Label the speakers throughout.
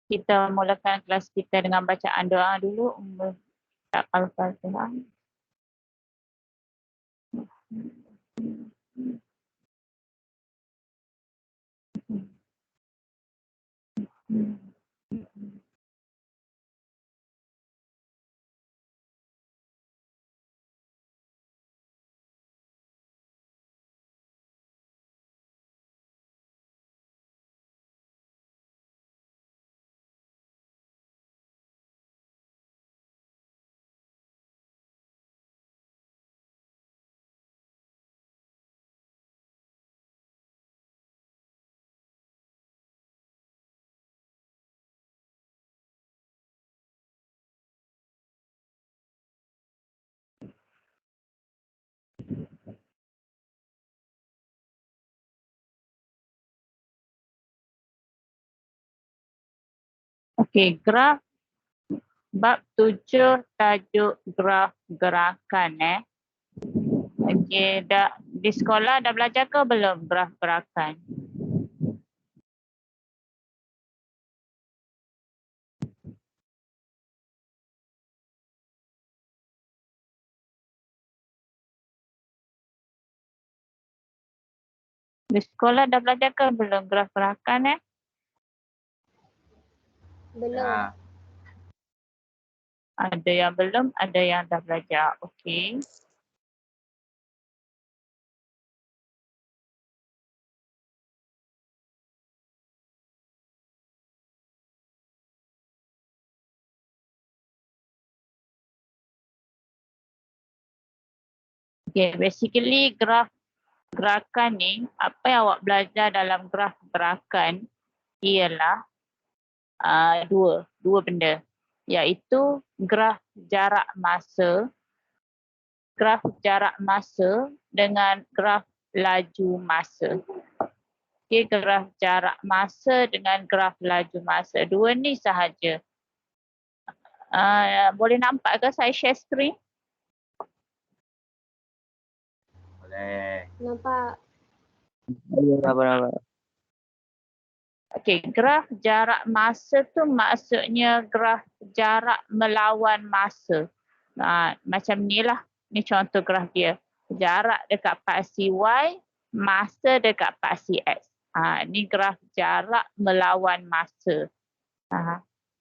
Speaker 1: Kita mulakan kelas kita dengan bacaan doa dulu. Al-Fatihah. Okey, graf bab 7 tajuk graf gerakan. Okey, di sekolah dah belajar ke belum graf gerakan? Di sekolah dah belajar ke belum graf gerakan?
Speaker 2: Belum.
Speaker 1: Ada yang belum, ada yang dah belajar. Okey. Okay, basically graf gerakan ni, apa yang awak belajar dalam graf gerakan ialah dua benda, iaitu graf jarak masa dengan graf laju masa. Okay, graf jarak masa dengan graf laju masa. Dua ni sahaja. Boleh nampak ke saya share screen?
Speaker 3: Boleh.
Speaker 2: Nampak.
Speaker 1: Okey, graf jarak masa tu maksudnya graf jarak melawan masa. Macam ni lah. Ni contoh graf dia. Jarak dekat paksi Y, masa dekat paksi X. Ni graf jarak melawan masa.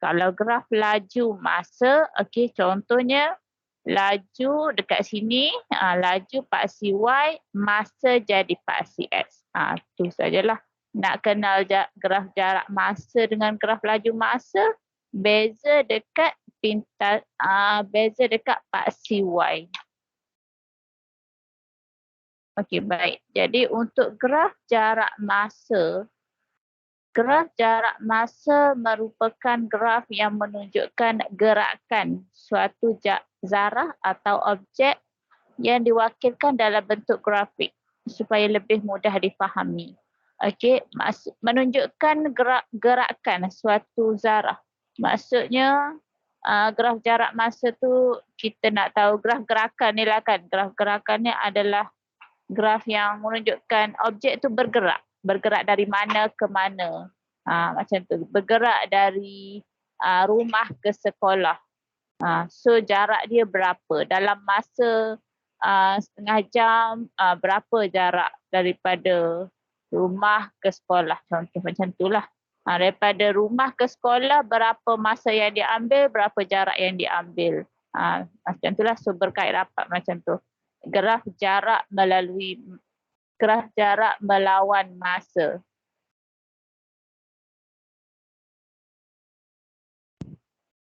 Speaker 1: Kalau graf laju masa, okey, contohnya laju dekat sini, laju paksi Y, masa jadi paksi X. Tu sajalah. Nak kenal graf jarak masa dengan graf laju masa, beza dekat paksi Y. Okey, baik. Jadi untuk graf jarak masa merupakan graf yang menunjukkan gerakan suatu zarah atau objek yang diwakilkan dalam bentuk grafik supaya lebih mudah difahami. Okey, menunjukkan gerakan suatu zarah. Maksudnya graf jarak masa tu kita nak tahu graf gerakan ni lah kan. Graf gerakan ni adalah graf yang menunjukkan objek tu bergerak dari mana ke mana. Macam tu, bergerak dari rumah ke sekolah. So jarak dia berapa? Dalam masa setengah jam, berapa jarak daripada rumah ke sekolah? Contoh macam itulah. Daripada rumah ke sekolah, berapa masa yang diambil, berapa jarak yang diambil. Macam itulah, so berkait rapat macam tu. Graf jarak melawan masa.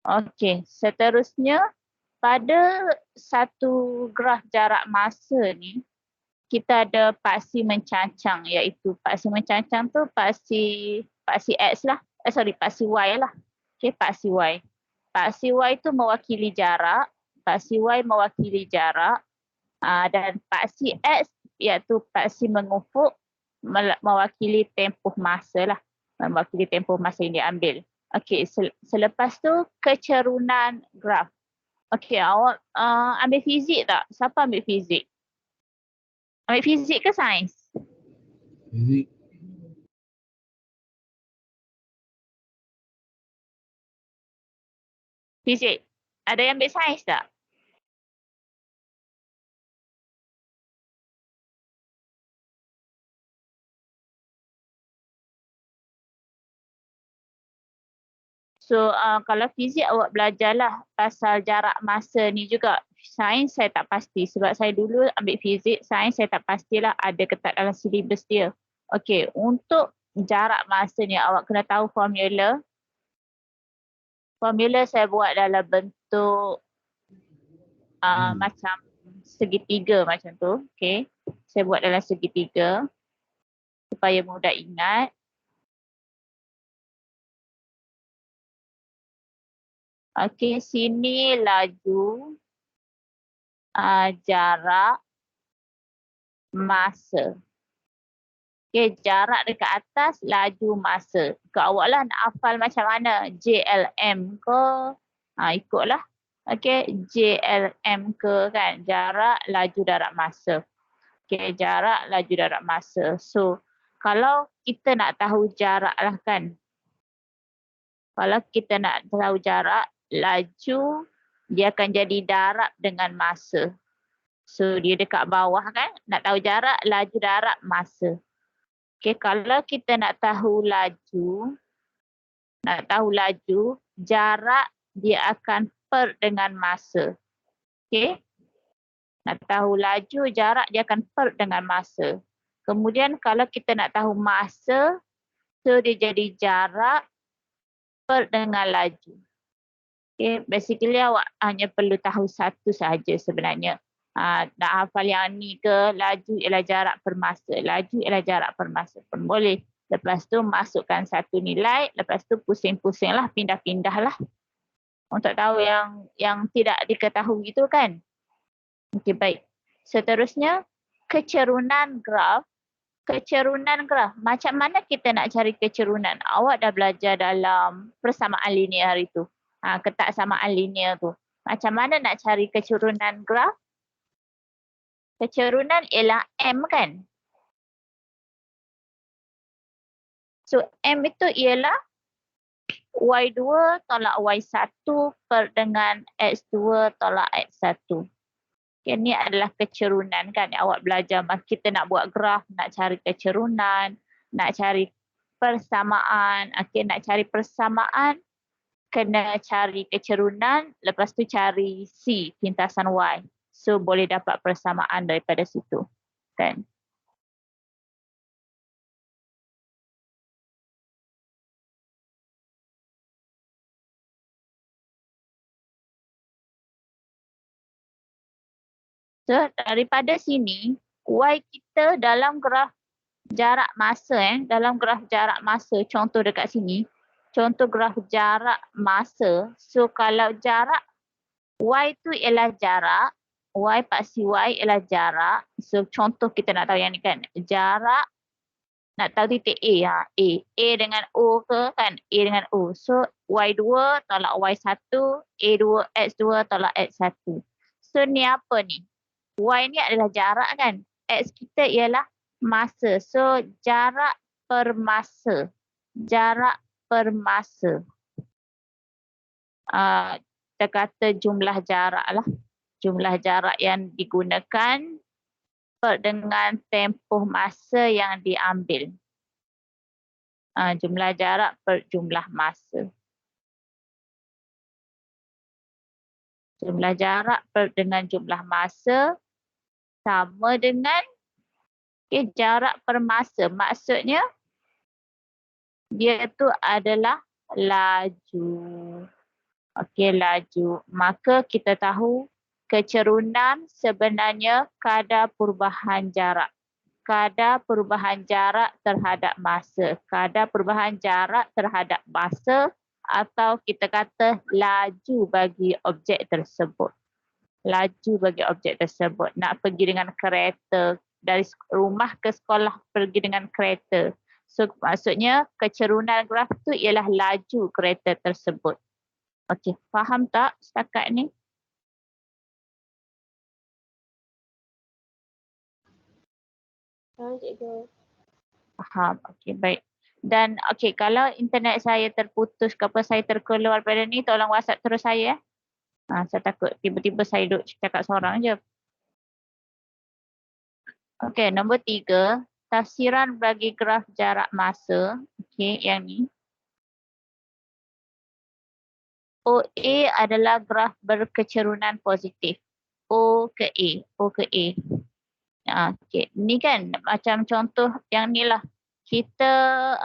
Speaker 1: Okey, seterusnya pada satu graf jarak masa ni, kita ada paksi mencancang, iaitu paksi mencancang tu paksi X lah. Paksi Y lah. Okey, paksi Y. Paksi Y tu mewakili jarak, dan paksi X iaitu paksi mengufuk mewakili tempoh masa lah. Mewakili tempoh masa yang diambil. Okey, selepas tu kecerunan graf. Okey, awak ambil fizik tak? Siapa ambil fizik? Ambil fizik ke sains?
Speaker 3: Fizik.
Speaker 1: Fizik. Ada yang ambil sains tak? So kalau fizik awak belajarlah pasal jarak masa ni juga. Sains saya tak pasti sebab saya dulu ambil fizik, sains saya tak pastilah ada ketat dalam silibus dia. Okey, untuk jarak masa ni awak kena tahu formula. Formula saya buat dalam bentuk macam segitiga macam tu. Okey, saya buat dalam segitiga supaya mudah ingat. Okey, sini laju, jarak, masa. Okey, jarak dekat atas, laju, masa. Kau awak lah nak hafal macam mana. JLM ke? Ikutlah. Okey, JLM ke kan. Jarak, laju, darat, masa. Okey, jarak, laju, darat, masa. So, kalau kita nak tahu jarak lah kan. Kalau kita nak tahu jarak, laju, dia akan jadi darab dengan masa. So, dia dekat bawah kan. Nak tahu jarak, laju, darab, masa. Okay, kalau kita nak tahu laju, jarak dia akan per dengan masa. Okay. Nak tahu laju, jarak dia akan per dengan masa. Kemudian kalau kita nak tahu masa, so dia jadi jarak per dengan laju. Okay, basically awak hanya perlu tahu satu sahaja sebenarnya. Nak hafal yang ni ke, laju ialah jarak per masa. Laju ialah jarak per masa pun boleh. Lepas tu masukkan satu nilai, lepas tu pusing-pusinglah, pindah-pindahlah. Untuk tahu yang tidak diketahui itu kan. Okey, baik. Seterusnya, kecerunan graf. Kecerunan graf. Macam mana kita nak cari kecerunan? Awak dah belajar dalam persamaan linear itu. Ketak samaan linear tu. Macam mana nak cari kecerunan graf? Kecerunan ialah M kan? So M itu ialah Y2 tolak Y1 per dengan X2 tolak X1. Okay, ini adalah kecerunan kan awak belajar. Kita nak buat graf, nak cari kecerunan, nak cari persamaan. Okay, nak cari persamaan, kena cari kecerunan, lepas tu cari C, pintasan Y. So boleh dapat persamaan daripada situ. Kan? So daripada sini, Y kita dalam graf jarak masa, dalam graf jarak masa, contoh dekat sini, contoh graf jarak masa. So kalau jarak, Y tu ialah jarak, Y paksi Y ialah jarak. So contoh kita nak tahu yang ni kan, jarak, nak tahu titik A, A dengan O ke kan, A dengan O. So Y2 tolak Y1, A2, X2 tolak X1. So ni apa ni? Y ni adalah jarak kan, X kita ialah masa. So jarak per masa. Jarak per masa. Kita kata jumlah jarak lah. Jumlah jarak yang digunakan per dengan tempoh masa yang diambil. Jumlah jarak per jumlah masa. Jumlah jarak per dengan jumlah masa sama dengan jarak per masa. Maksudnya dia tu adalah laju. Okey, laju. Maka kita tahu kecerunan sebenarnya kadar perubahan jarak. Kadar perubahan jarak terhadap masa. Kadar perubahan jarak terhadap masa atau kita kata laju bagi objek tersebut. Laju bagi objek tersebut. Nak pergi dengan kereta, dari rumah ke sekolah pergi dengan kereta. So maksudnya kecerunan graf tu ialah laju kereta tersebut. Okey, faham tak setakat ni?
Speaker 2: Faham, cikgu.
Speaker 1: Faham. Okey, baik. Dan okey, kalau internet saya terputus ke apa, saya terkeluar pada ni, tolong WhatsApp terus saya. Saya takut tiba-tiba saya duduk cakap seorang je. Okey, nombor 3, tafsiran bagi graf jarak masa. Okey, yang ni. OA adalah graf berkecerunan positif. O ke A, O ke A. Okey, ni kan macam contoh yang ni lah. Kita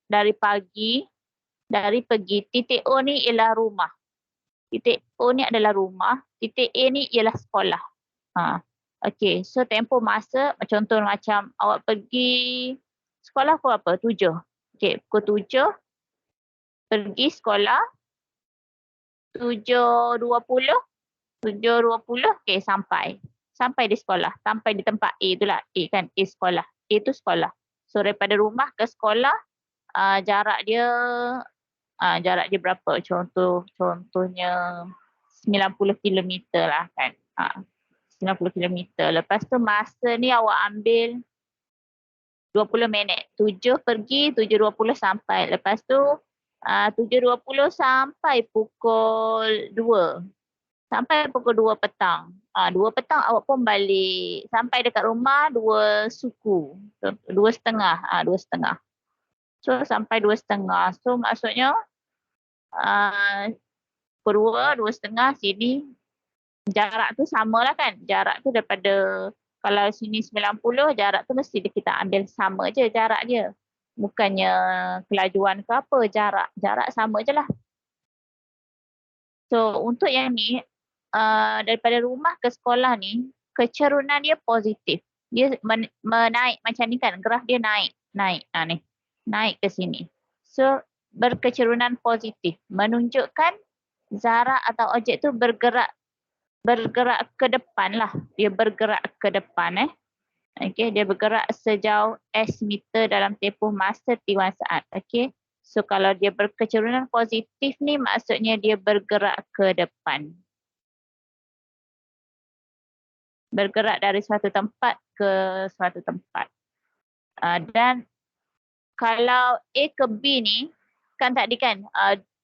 Speaker 1: dari pagi, dari pergi, titik O ni ialah rumah. Titik O ni adalah rumah, titik A ni ialah sekolah. Okey, so tempoh masa contoh macam awak pergi sekolah pukul apa? 7. Okey, pukul 7 pergi sekolah, 7.20, 7.20 okey sampai. Sampai di sekolah, sampai di tempat A itulah, A kan, A sekolah. A tu sekolah. So daripada rumah ke sekolah, jarak dia berapa? Contohnya 90 kilometer lah kan. 90 kilometer. Lepas tu masa ni awak ambil 20 minit. 7 pergi, 7.20 sampai. Lepas tu 7.20 sampai pukul 2. Sampai pukul 2 petang. 2 petang awak pun balik. Sampai dekat rumah 2 suku. 2.30. 2.30. So sampai 2.30. So maksudnya pukul 2, 2.30 sini. Jarak tu samalah kan. Jarak tu daripada kalau sini 90, jarak tu mesti kita ambil sama je jarak dia. Bukannya kelajuan ke apa, jarak sama je lah. So untuk yang ni, daripada rumah ke sekolah ni, kecerunan dia positif. Dia menaik macam ni kan, graf dia naik. Ni. Naik ke sini. So berkecerunan positif. Menunjukkan zarah atau objek tu bergerak ke depan lah. Dia bergerak ke depan. Okey, dia bergerak sejauh S meter dalam tempoh masa T1 saat. Okey. So kalau dia berkecerunan positif ni maksudnya dia bergerak ke depan. Bergerak dari suatu tempat ke suatu tempat. Dan kalau A ke B ni, kan tadi kan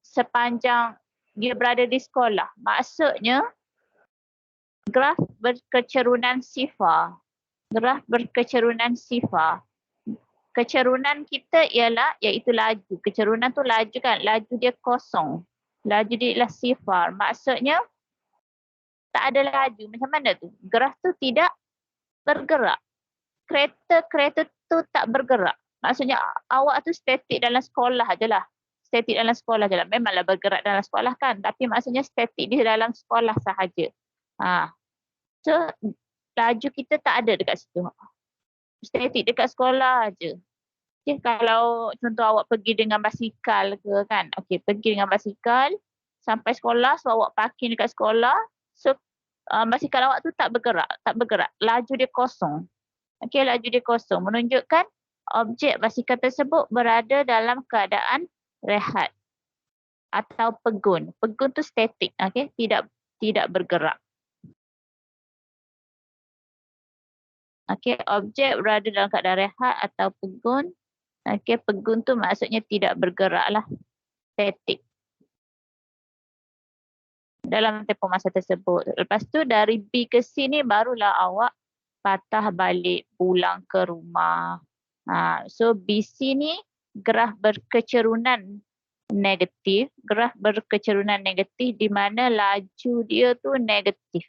Speaker 1: sepanjang dia berada di sekolah. Maksudnya graf berkecerunan sifar. Graf berkecerunan sifar. Kecerunan kita ialah iaitu laju. Kecerunan tu laju kan, laju dia kosong. Laju dia ialah sifar. Maksudnya tak ada laju. Macam mana tu? Graf tu tidak bergerak. Kereta tu tak bergerak. Maksudnya awak tu statik dalam sekolah je lah. Statik dalam sekolah je lah. Memanglah bergerak dalam sekolah kan. Tapi maksudnya statik di dalam sekolah sahaja. So laju kita tak ada dekat situ. Statik dekat sekolah aje. Okay, kalau contoh awak pergi dengan basikal ke kan. Okey, pergi dengan basikal sampai sekolah, so awak parking dekat sekolah. So basikal awak tu tak bergerak. Laju dia kosong. Okey, laju dia kosong menunjukkan objek basikal tersebut berada dalam keadaan rehat atau pegun. Pegun tu statik, okey, tidak bergerak. Okey, objek berada dalam keadaan rehat atau pegun. Okey, pegun tu maksudnya tidak bergerak lah. Statik. Dalam tempoh masa tersebut. Lepas tu dari B ke C ni barulah awak patah balik pulang ke rumah. So BC ni graf berkecerunan negatif. Graf berkecerunan negatif di mana laju dia tu negatif.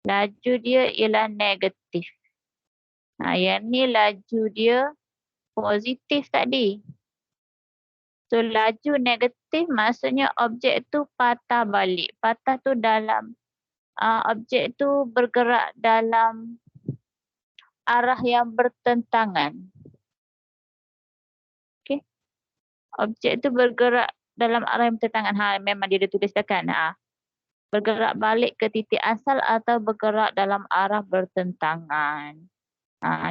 Speaker 1: Laju dia ialah negatif. Yang ni laju dia positif tadi. So laju negatif maksudnya objek tu patah balik. Patah tu dalam objek tu bergerak dalam arah yang bertentangan. Okey. Objek tu bergerak dalam arah yang bertentangan. Memang dia dah tulis dah kan. Bergerak balik ke titik asal atau bergerak dalam arah bertentangan.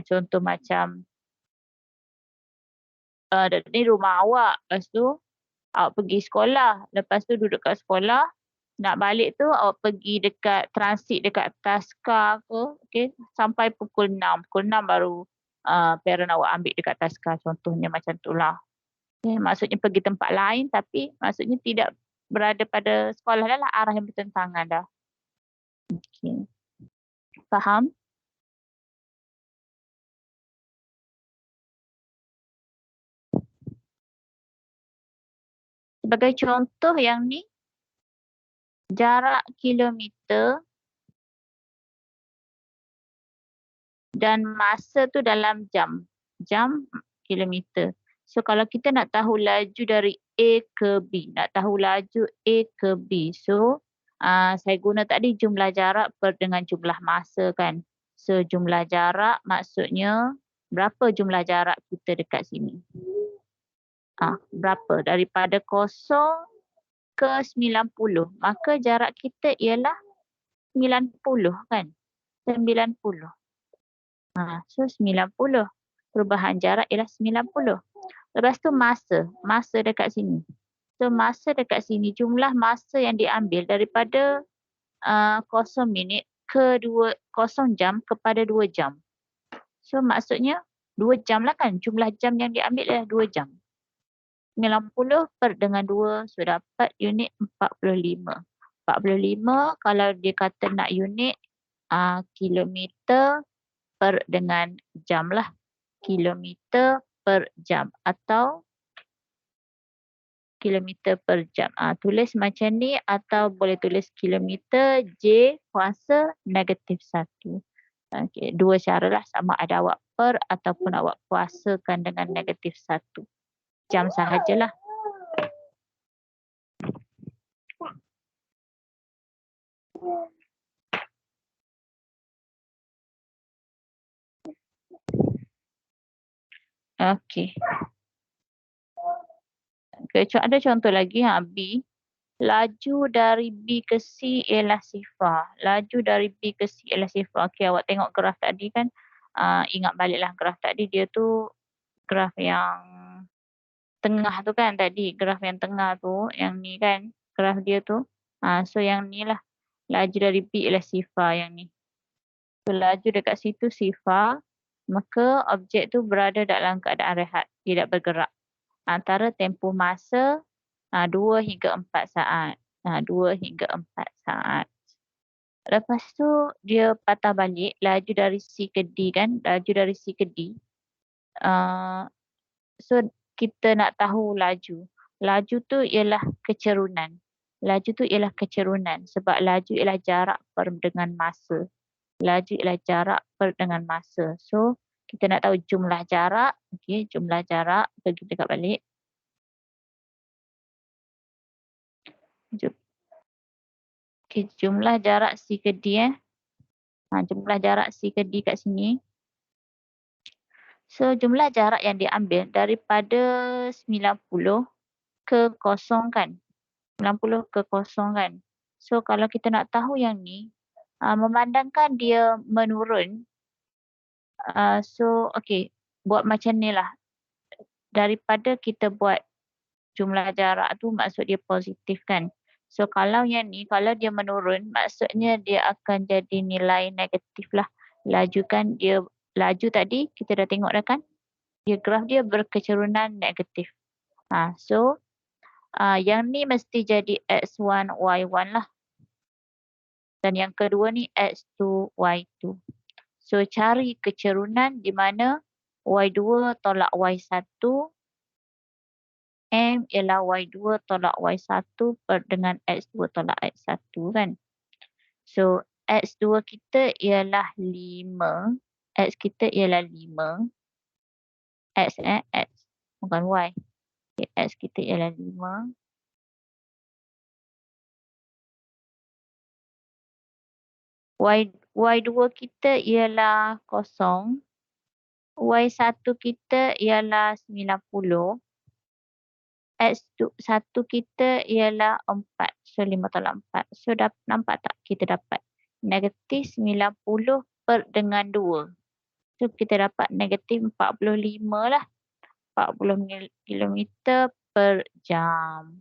Speaker 1: Contoh macam ni rumah awak. Lepas tu awak pergi sekolah. Lepas tu duduk kat sekolah. Nak balik tu awak pergi dekat transit dekat Taska ke. Okay. Sampai pukul 6. Pukul 6 baru parent awak ambil dekat taska. Contohnya macam itulah. Okay, maksudnya pergi tempat lain tapi maksudnya tidak berada pada sekolah dah lah, arah yang bertentangan dah. Okay. Faham? Sebagai contoh yang ni, jarak kilometer dan masa tu dalam jam. Jam, kilometer. So kalau kita nak tahu laju dari A ke B, nak tahu laju A ke B. So saya guna tadi jumlah jarak per dengan jumlah masa kan. So jumlah jarak maksudnya berapa jumlah jarak kita dekat sini. Berapa? Daripada 0 ke 90. Maka jarak kita ialah 90 kan. 90. So 90. Perubahan jarak ialah 90. Lepas tu masa. Masa dekat sini. So masa dekat sini, jumlah masa yang diambil daripada 0 minit ke 0 jam kepada 2 jam. So maksudnya 2 jam lah kan. Jumlah jam yang diambil ialah 2 jam. 90 per dengan 2, so dapat unit 45. 45 kalau dia kata nak unit kilometer per dengan jam lah. Kilometer per jam atau kilometer per jam. Tulis macam ni atau boleh tulis kilometer J kuasa -1. Okay, dua cara lah, sama ada awak per ataupun awak kuasakan dengan -1. Jam sahajalah. Okey. Ada contoh lagi B. Laju dari B ke C ialah sifar. Laju dari B ke C ialah sifar. Okey, awak tengok graf tadi kan. Ingat baliklah graf tadi, dia tu graf yang tengah tu kan tadi. Graf yang tengah tu, yang ni kan. Graf dia tu. So yang ni lah. Laju dari B ialah sifar yang ni. So laju dekat situ sifar. Maka objek tu berada dalam keadaan rehat. Tidak bergerak. Antara tempoh masa 2 hingga 4 saat. 2 hingga 4 saat. Lepas tu dia patah balik laju dari C ke D kan. Laju dari C ke D. So kita nak tahu laju. Laju tu ialah kecerunan. Laju tu ialah kecerunan. Sebab laju ialah jarak per dengan masa. Laju ialah jarak per dengan masa. So kita nak tahu jumlah jarak. Okey, jumlah jarak. Pergi dekat balik. Okay, jumlah jarak C ke D jumlah jarak C ke D kat sini. So jumlah jarak yang diambil daripada 90 ke 0 kan. 90 ke 0 kan. So kalau kita nak tahu yang ni, memandangkan dia menurun. So okay, buat macam ni lah. Daripada kita buat jumlah jarak tu maksud dia positif kan. So kalau yang ni, kalau dia menurun, maksudnya dia akan jadi nilai negatif lah. Laju kan, dia laju tadi kita dah tengok dah kan. Dia graf dia berkecerunan negatif. So yang ni mesti jadi X1, Y1 lah. Dan yang kedua ni X2, Y2. So cari kecerunan di mana Y2 tolak Y1. M ialah Y2 tolak Y1 per dengan X2 tolak X1 kan. So X2 kita ialah 5. X kita ialah 5. X bukan Y. Okay, X kita ialah 5. Y2 kita ialah 0. Y1 kita ialah 90. X1 kita ialah 4. So 5 tolak 4. So nampak tak kita dapat negatif 90 per dengan 2. So kita dapat negatif 45 lah. 40 km per jam.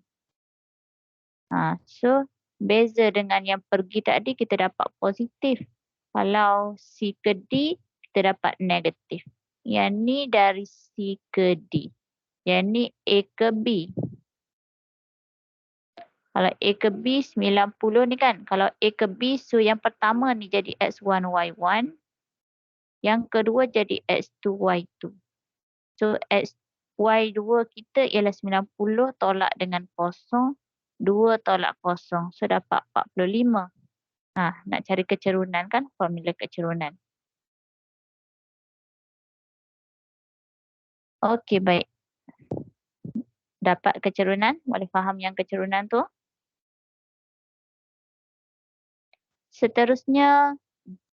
Speaker 1: So beza dengan yang pergi tadi kita dapat positif. Kalau C ke D kita dapat negatif. Yang ni dari C ke D. Yang ni A ke B. Kalau A ke B 90 ni kan. Kalau A ke B, so yang pertama ni jadi X1, Y1. Yang kedua jadi X2, Y2. So X, Y2 kita ialah 90 tolak dengan kosong. 2 tolak kosong. So dapat 45. Nak cari kecerunan kan? Formula kecerunan. Okey, baik. Dapat kecerunan? Boleh faham yang kecerunan tu? Seterusnya,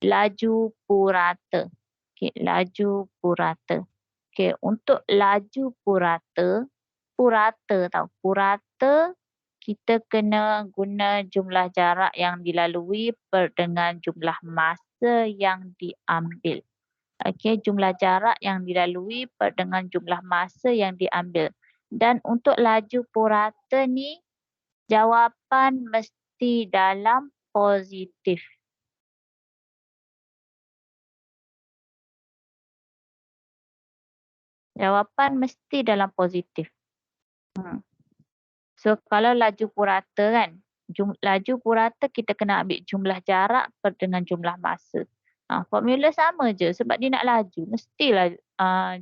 Speaker 1: laju purata. Okey, laju purata. Okey, untuk laju purata kita kena guna jumlah jarak yang dilalui per dengan jumlah masa yang diambil. Okey, jumlah jarak yang dilalui per dengan jumlah masa yang diambil. Dan untuk laju purata ni, jawapan mesti dalam positif. Jawapan mesti dalam positif. So kalau laju purata kan, laju purata kita kena ambil jumlah jarak per dengan jumlah masa. Formula sama je sebab dia nak laju, mestilah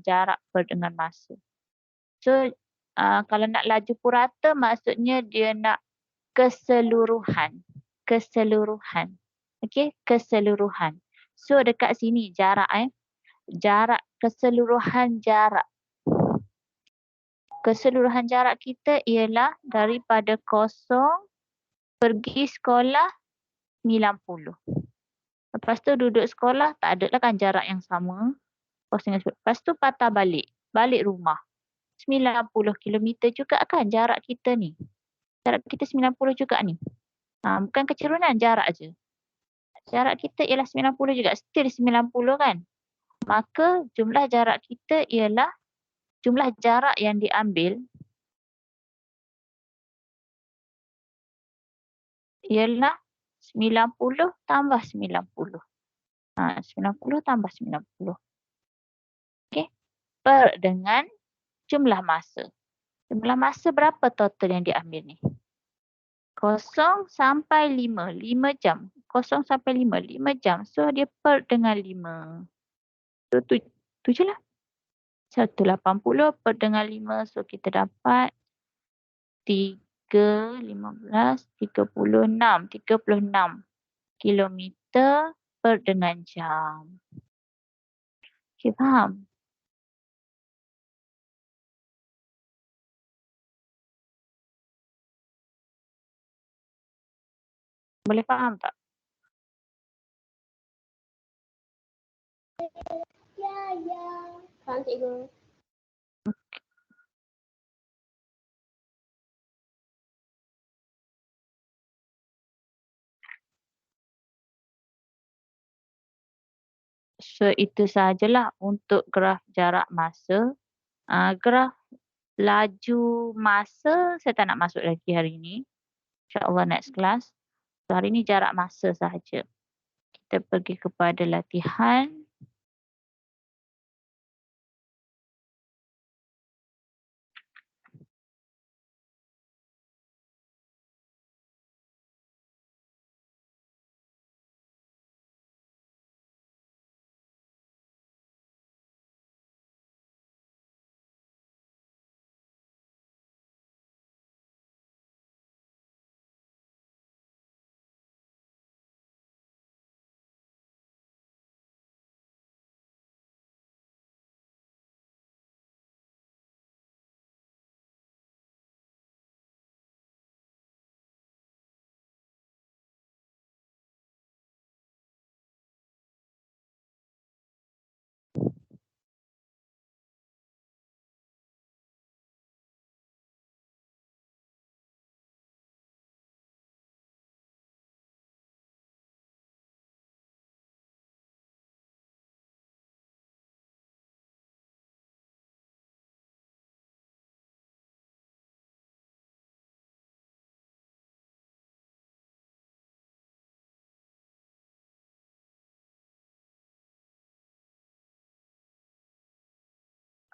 Speaker 1: jarak per dengan masa. So kalau nak laju purata maksudnya dia nak keseluruhan. Keseluruhan. Okey, keseluruhan. So dekat sini jarak jarak, keseluruhan jarak. Keseluruhan jarak kita ialah daripada kosong pergi sekolah 90. Lepas tu duduk sekolah tak ada lah kan jarak yang sama. Lepas tu patah balik. Balik rumah. 90 km juga kan jarak kita ni. Jarak kita 90 juga ni. Bukan kecerunan, jarak je. Jarak kita ialah 90 juga. Still 90 kan. Maka jumlah jarak kita ialah jumlah jarak yang diambil ialah 90 tambah 90. 90 tambah 90. Okey. Per dengan jumlah masa. Jumlah masa berapa total yang diambil ni? 0 sampai 5. 5 jam. 0 sampai 5. 5 jam. So dia per dengan 5. So tu je lah. 180 per dengan 5. So kita dapat 3, 15, 36. 36 kilometer per dengan jam. Okay, faham? Boleh faham tak?
Speaker 2: Ya. Faham cikgu. So itu sahajalah untuk graf jarak masa. Graf laju masa saya tak nak masuk lagi hari ini. InsyaAllah next class. So hari ini jarak masa sahaja. Kita pergi kepada latihan.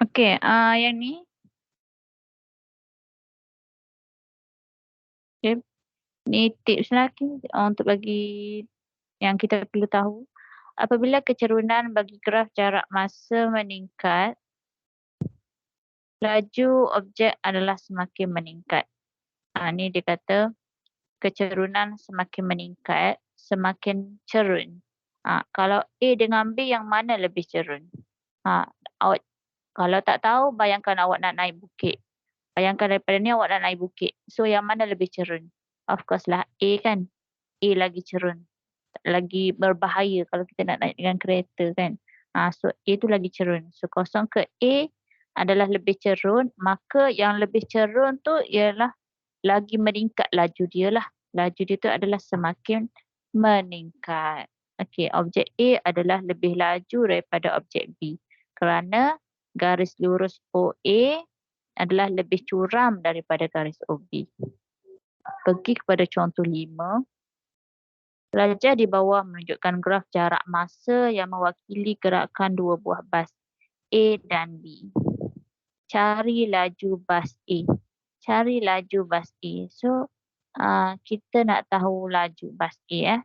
Speaker 2: Okey, yang ni. Okay. Ni tips lagi untuk bagi yang kita perlu tahu. Apabila kecerunan bagi graf jarak masa meningkat, laju objek adalah semakin meningkat. Ni dia kata kecerunan semakin meningkat, semakin cerun. Kalau A dengan B yang mana lebih cerun? Awak kalau tak tahu, bayangkan awak nak naik bukit. Bayangkan daripada ni awak nak naik bukit. So yang mana lebih cerun? Of course lah A kan. A lagi cerun. Lagi berbahaya kalau kita nak naik dengan kereta kan. So A tu lagi cerun. So kosong ke A adalah lebih cerun. Maka yang lebih cerun tu ialah lagi meningkat laju dia lah. Laju dia tu adalah semakin meningkat. Okey, objek A adalah lebih laju daripada objek B. Kerana garis lurus OA adalah lebih curam daripada garis OB. Pergi kepada contoh 5. Pelajar di bawah menunjukkan graf jarak masa yang mewakili gerakan dua buah bas A dan B. Cari laju bas A. Cari laju bas A. So, kita nak tahu laju bas A.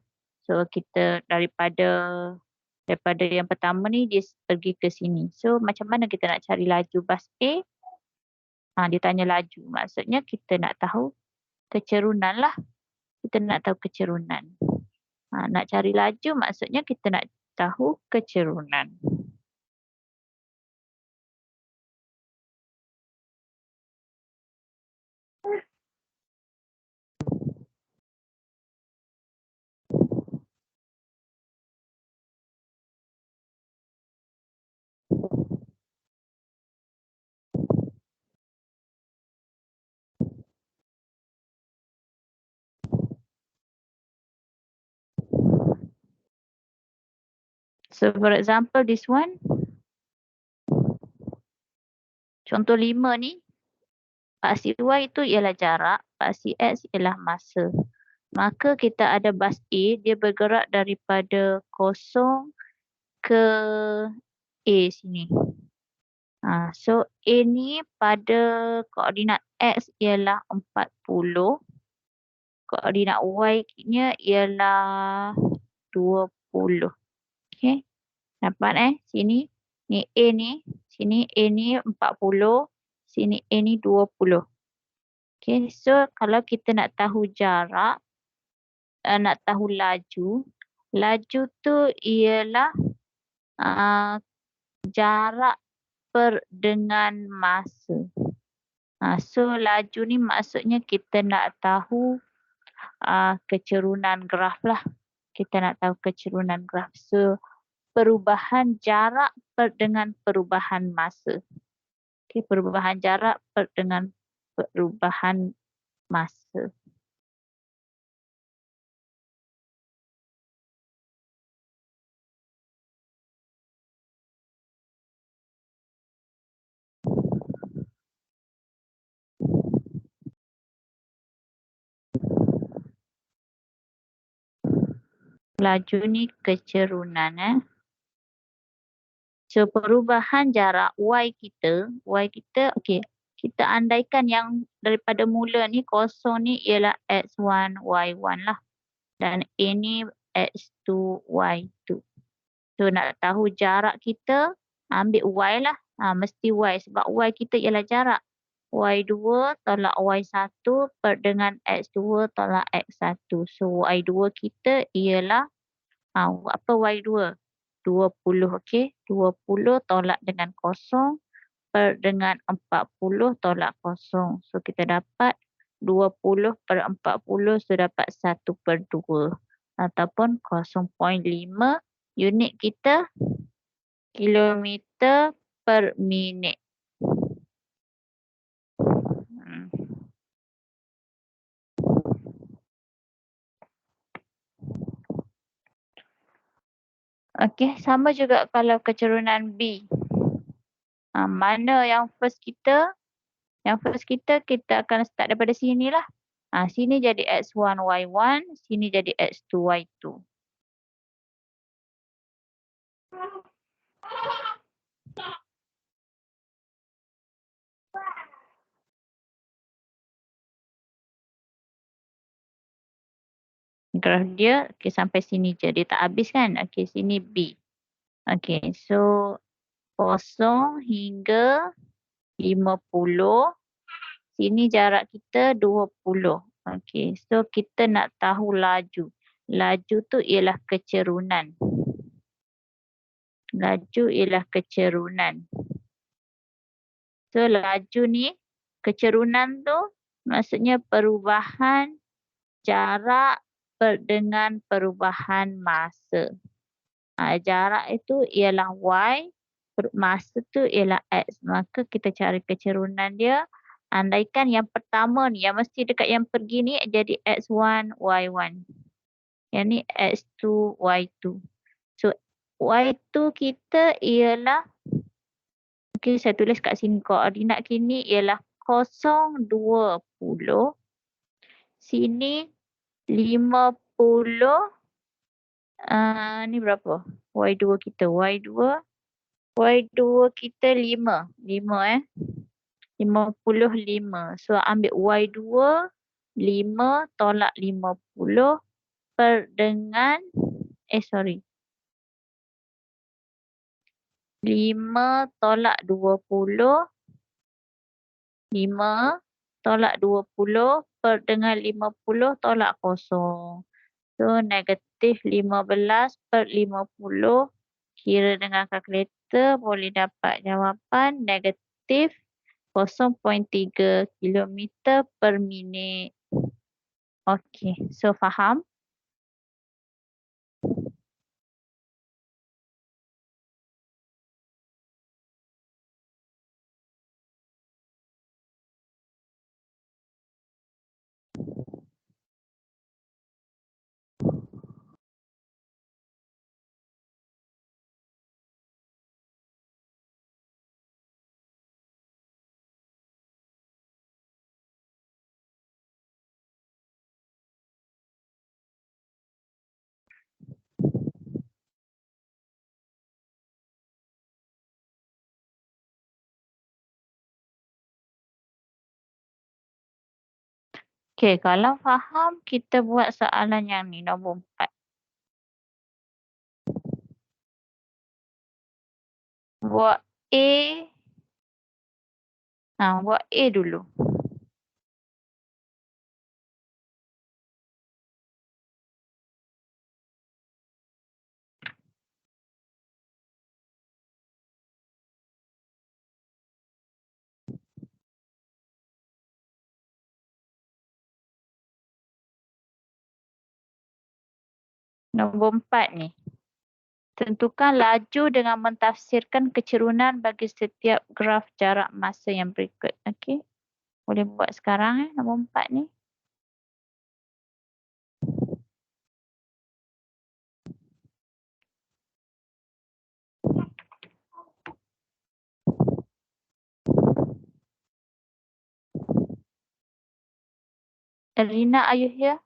Speaker 2: So, kita daripada yang pertama ni, dia pergi ke sini. So, macam mana kita nak cari laju bas A? Dia tanya laju. Maksudnya kita nak tahu kecerunan lah. Kita nak tahu kecerunan. Nak cari laju maksudnya kita nak tahu kecerunan. So for example this one. Contoh 5 ni. Paksi Y itu ialah jarak. Paksi X ialah masa. Maka kita ada bas A. Dia bergerak daripada kosong ke A sini. So A ni pada koordinat X ialah 40. Koordinat Y-nya ialah 20. Okay. Dapat sini. Ni A ni. Sini A ni 40. Sini A ni 20. Okay. So kalau kita nak tahu jarak. Nak tahu laju. Laju tu ialah jarak per dengan masa. So laju ni maksudnya kita nak tahu kecerunan graf lah. Kita nak tahu kecerunan graf. So perubahan jarak per dengan perubahan masa. Okay, perubahan jarak per dengan perubahan masa. Laju ni kecerunan. So perubahan jarak Y kita okey. Kita andaikan yang daripada mula ni kosong ni ialah X1, Y1 lah. Dan A ni X2, Y2. So nak tahu jarak kita, ambil Y lah. Mesti Y sebab Y kita ialah jarak. Y2 tolak Y1 per dengan X2 tolak X1. So Y2 kita ialah apa Y2? 20, okey. 20 tolak dengan kosong per dengan 40 tolak kosong. So kita dapat 20 per 40, so dapat 1/2 ataupun 0.5. Unit kita kilometer per minit. Okey, sama juga kalau kecerunan B. Mana yang first kita? Yang first kita akan start daripada sini lah. Sini jadi X1, Y1. Sini jadi X2, Y2. graf dia sampai sini je. Dia tak habis kan? Okey, sini B. Okey, so 0 hingga 50. Sini jarak kita 20. Okey, so kita nak tahu laju. Laju tu ialah kecerunan. Laju ialah kecerunan. So laju ni, kecerunan tu maksudnya perubahan jarak dengan perubahan masa. Jarak itu ialah Y, masa tu ialah X. Maka kita cari kecerunan dia. Andaikan yang pertama ni, yang mesti dekat yang pergi ni jadi X1, Y1. Yang ni X2, Y2. So Y2 kita ialah, okay, saya tulis kat sini koordinat kini ialah 0, 20. Sini 50. Ni berapa? Y2 kita. Y2 kita 5. 55. So ambil Y2 5 tolak 50 per dengan 5 tolak 20. 5 tolak 20 per dengan 50 tolak 0. So negatif 15 per 50. Kira dengan kalkulator boleh dapat jawapan negatif 0.3 kilometer per minit. Okey, so faham? Okey, kalau faham kita buat soalan yang ni nombor 4. Buat A. Buat A dulu. Nombor 4 ni. Tentukan laju dengan mentafsirkan kecerunan bagi setiap graf jarak masa yang berikut. Okey. Boleh buat sekarang nombor 4 ni. Rina, are you here?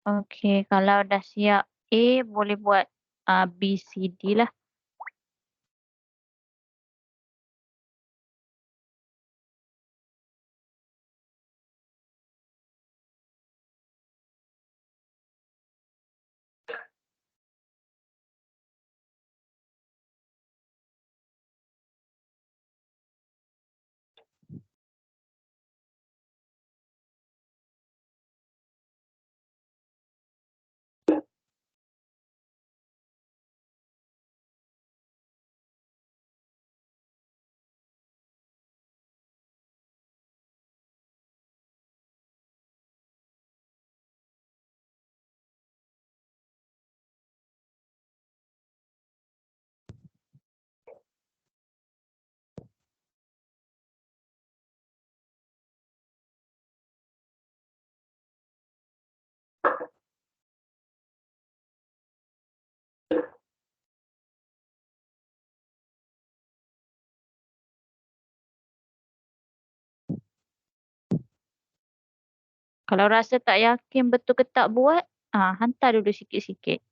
Speaker 2: Okey, kalau dah siap A, boleh buat B, C, D lah. Kalau rasa tak yakin betul ke tak buat, hantar dulu sikit-sikit.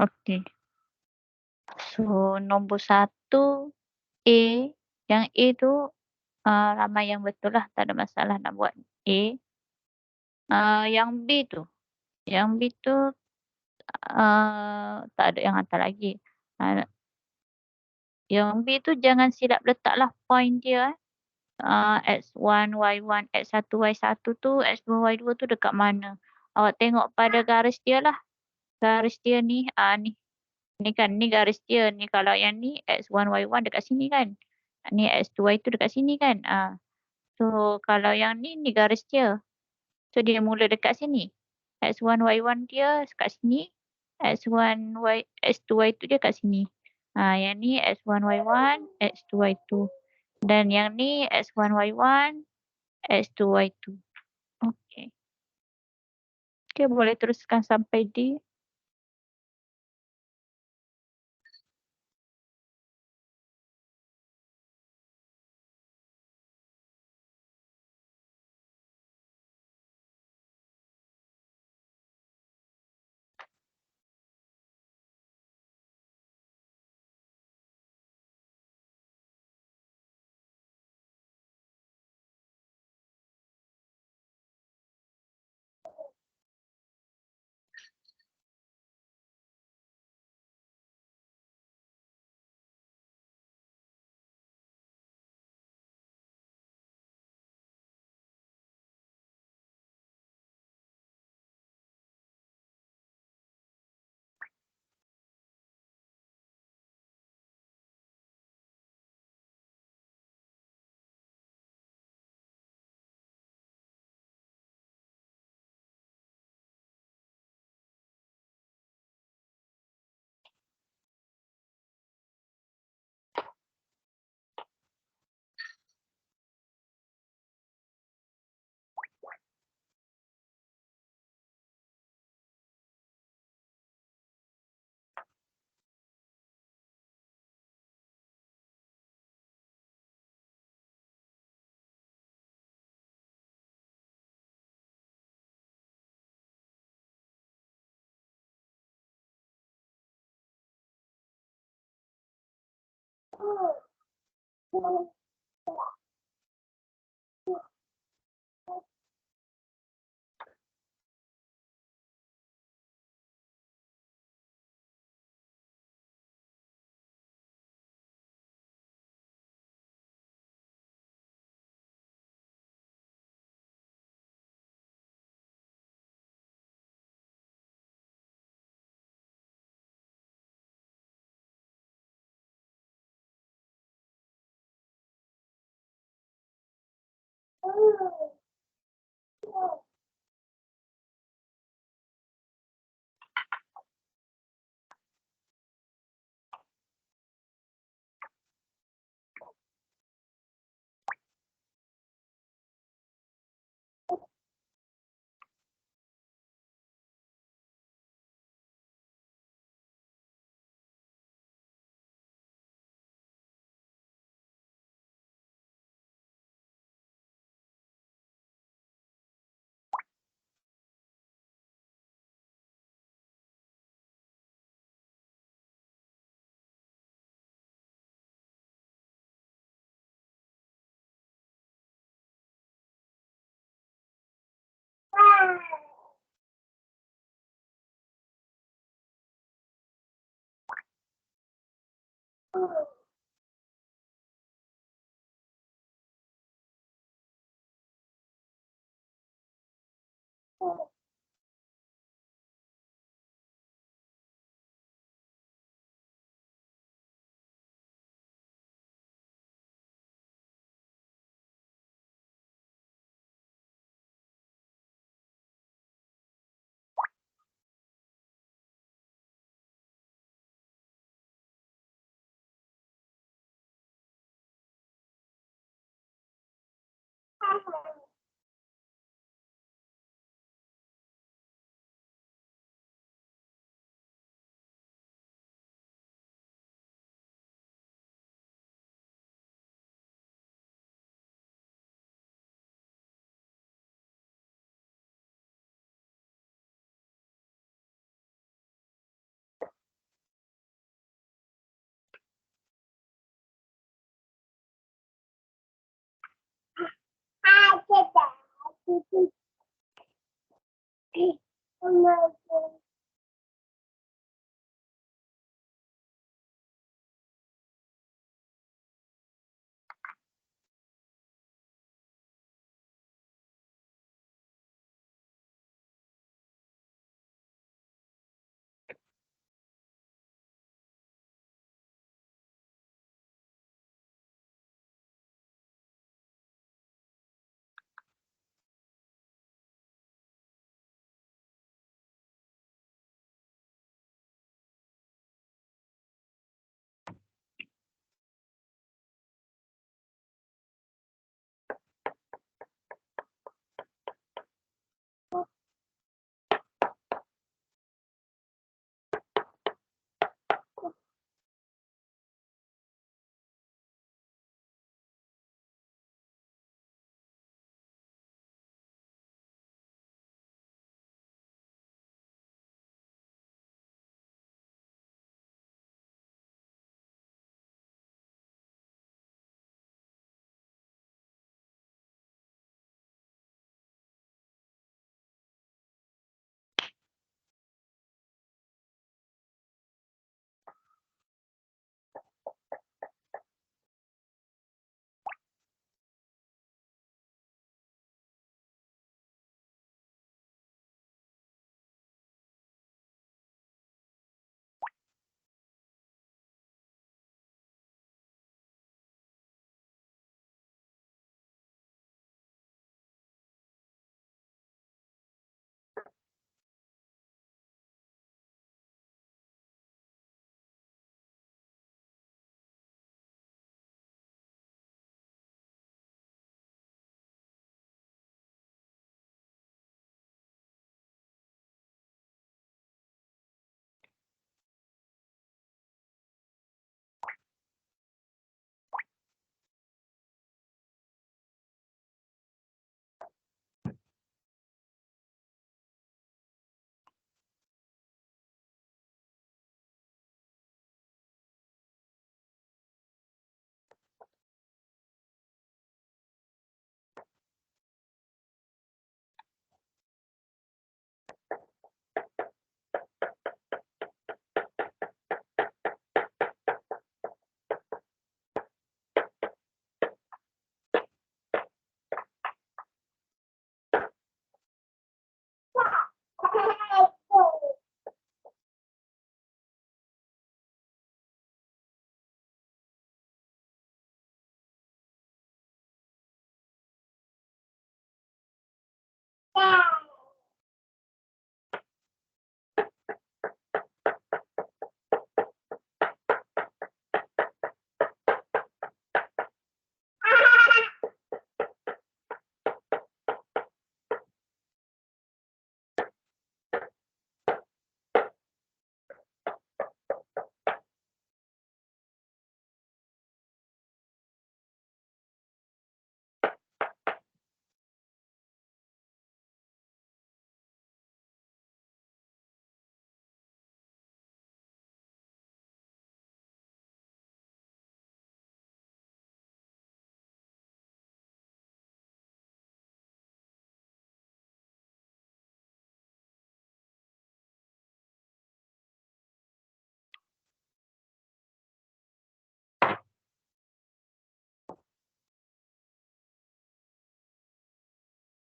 Speaker 2: Okey. So, nombor 1 A, yang A tu, ramai yang betul lah, tak ada masalah nak buat A. Yang B tu, tak ada yang hantar lagi. Yang B tu jangan silap letaklah point dia, X1, Y1, X1, Y1 tu, X2, Y2 tu dekat mana. Awak tengok pada garis dia lah. Garis dia ni, ni kan, ni garis dia. Ni kalau yang ni X1, Y1 dekat sini kan. Ni X2, Y2 dekat sini kan. So, kalau yang ni garis dia. So, dia mula dekat sini. X1, Y1 dia kat sini. X2, Y2 dia kat sini. Yang ni X1, Y1, X2, Y2. Dan yang ni X1, Y1, X2, Y2. Okey. Okey, boleh teruskan sampai D.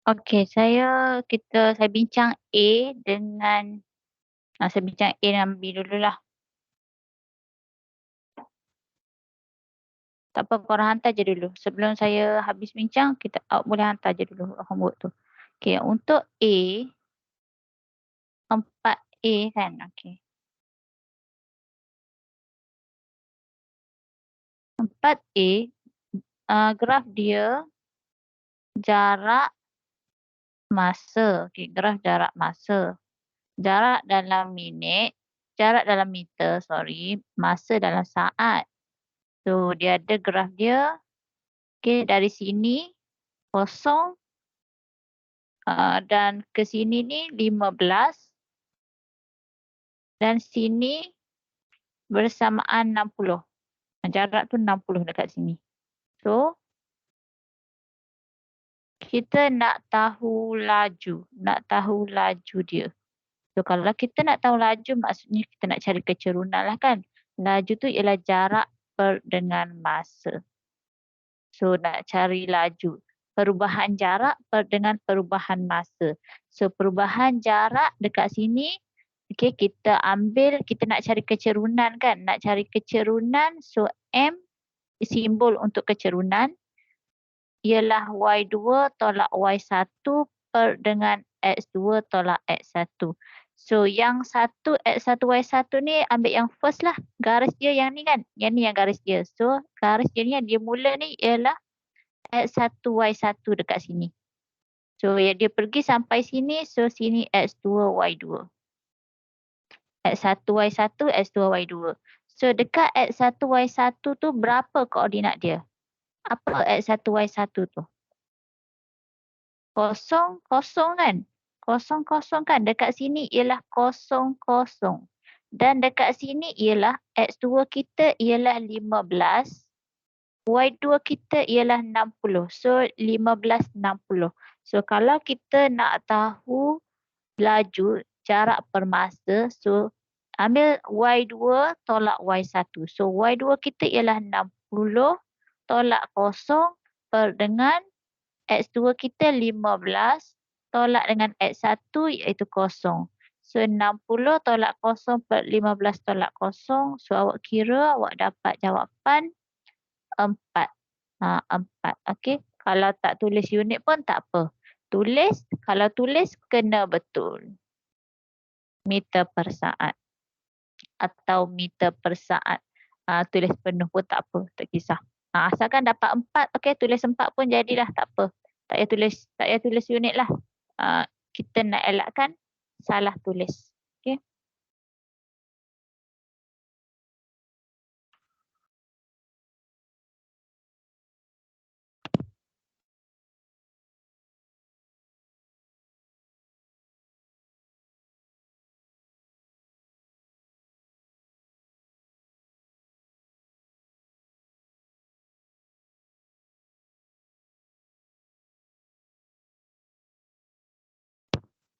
Speaker 2: Okey, saya bincang A dengan saya bincang A dengan B dululah. Tak apa, korang hantar je dulu. Sebelum saya habis bincang, boleh hantar je dulu homework tu. Okey, untuk A, 4A kan? Okey. 4A, graf dia jarak masa. Okey, graf jarak masa. Jarak dalam meter, masa dalam saat. So, dia ada graf dia. Okey, dari sini kosong dan ke sini ni 15 dan sini bersamaan 60. Jarak tu 60 dekat sini. So, kita nak tahu laju dia. So, kalau kita nak tahu laju, maksudnya kita nak cari kecerunan lah kan. Laju tu ialah jarak dengan masa. So, nak cari laju. Perubahan jarak dengan perubahan masa. So, perubahan jarak dekat sini, okay, kita nak cari kecerunan kan. Nak cari kecerunan, so M, simbol untuk kecerunan, ialah Y2 tolak Y1 dengan X2 tolak X1. So, yang satu X1 Y1 ni ambil yang first lah. Garis dia yang ni kan. Yang ni yang garis dia. So, garis dia ni yang dia mula ni ialah X1 Y1 dekat sini. So, yang dia pergi sampai sini. So, sini X2 Y2. X1 Y1, X2 Y2. So, dekat X1 Y1 tu berapa koordinat dia? Apa X1 Y1 tu? Kosong, kosong kan? Kosong, kosong kan? Dekat sini ialah kosong, kosong. Dan dekat sini ialah X2 kita ialah 15. Y2 kita ialah 60. So, 15, 60. So, kalau kita nak tahu laju, jarak per masa, so, ambil Y2 tolak Y1. So, Y2 kita ialah 60 tolak kosong dengan X2 kita 15 tolak dengan X1 iaitu kosong. So 60 tolak kosong per 15 tolak kosong. So awak kira awak dapat jawapan 4. 4. Okey. Kalau tak tulis unit pun tak apa. Kalau tulis kena betul. Meter per saat. Atau meter per saat. Tulis penuh pun tak apa. Tak kisah. Asalkan dapat 4. Okey, tulis 4 pun jadilah. Tak apa. Tak payah tulis unit lah. Kita nak elakkan salah tulis. Okey.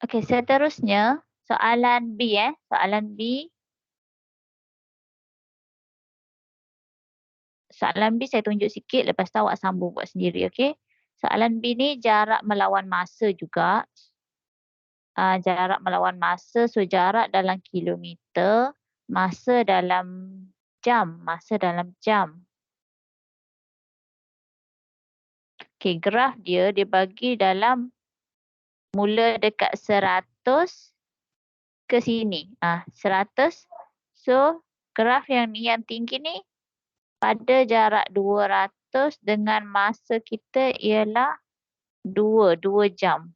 Speaker 2: Okey, seterusnya soalan B Soalan B. Soalan B saya tunjuk sikit, lepas tu awak sambung buat sendiri, okey? Soalan B ni jarak melawan masa juga. Jarak melawan masa, so jarak dalam kilometer, masa dalam jam. Okey, graf dia bagi dalam mula dekat 100 ke sini. 100. So, graf yang tinggi ni pada jarak 200 dengan masa kita ialah 2 jam.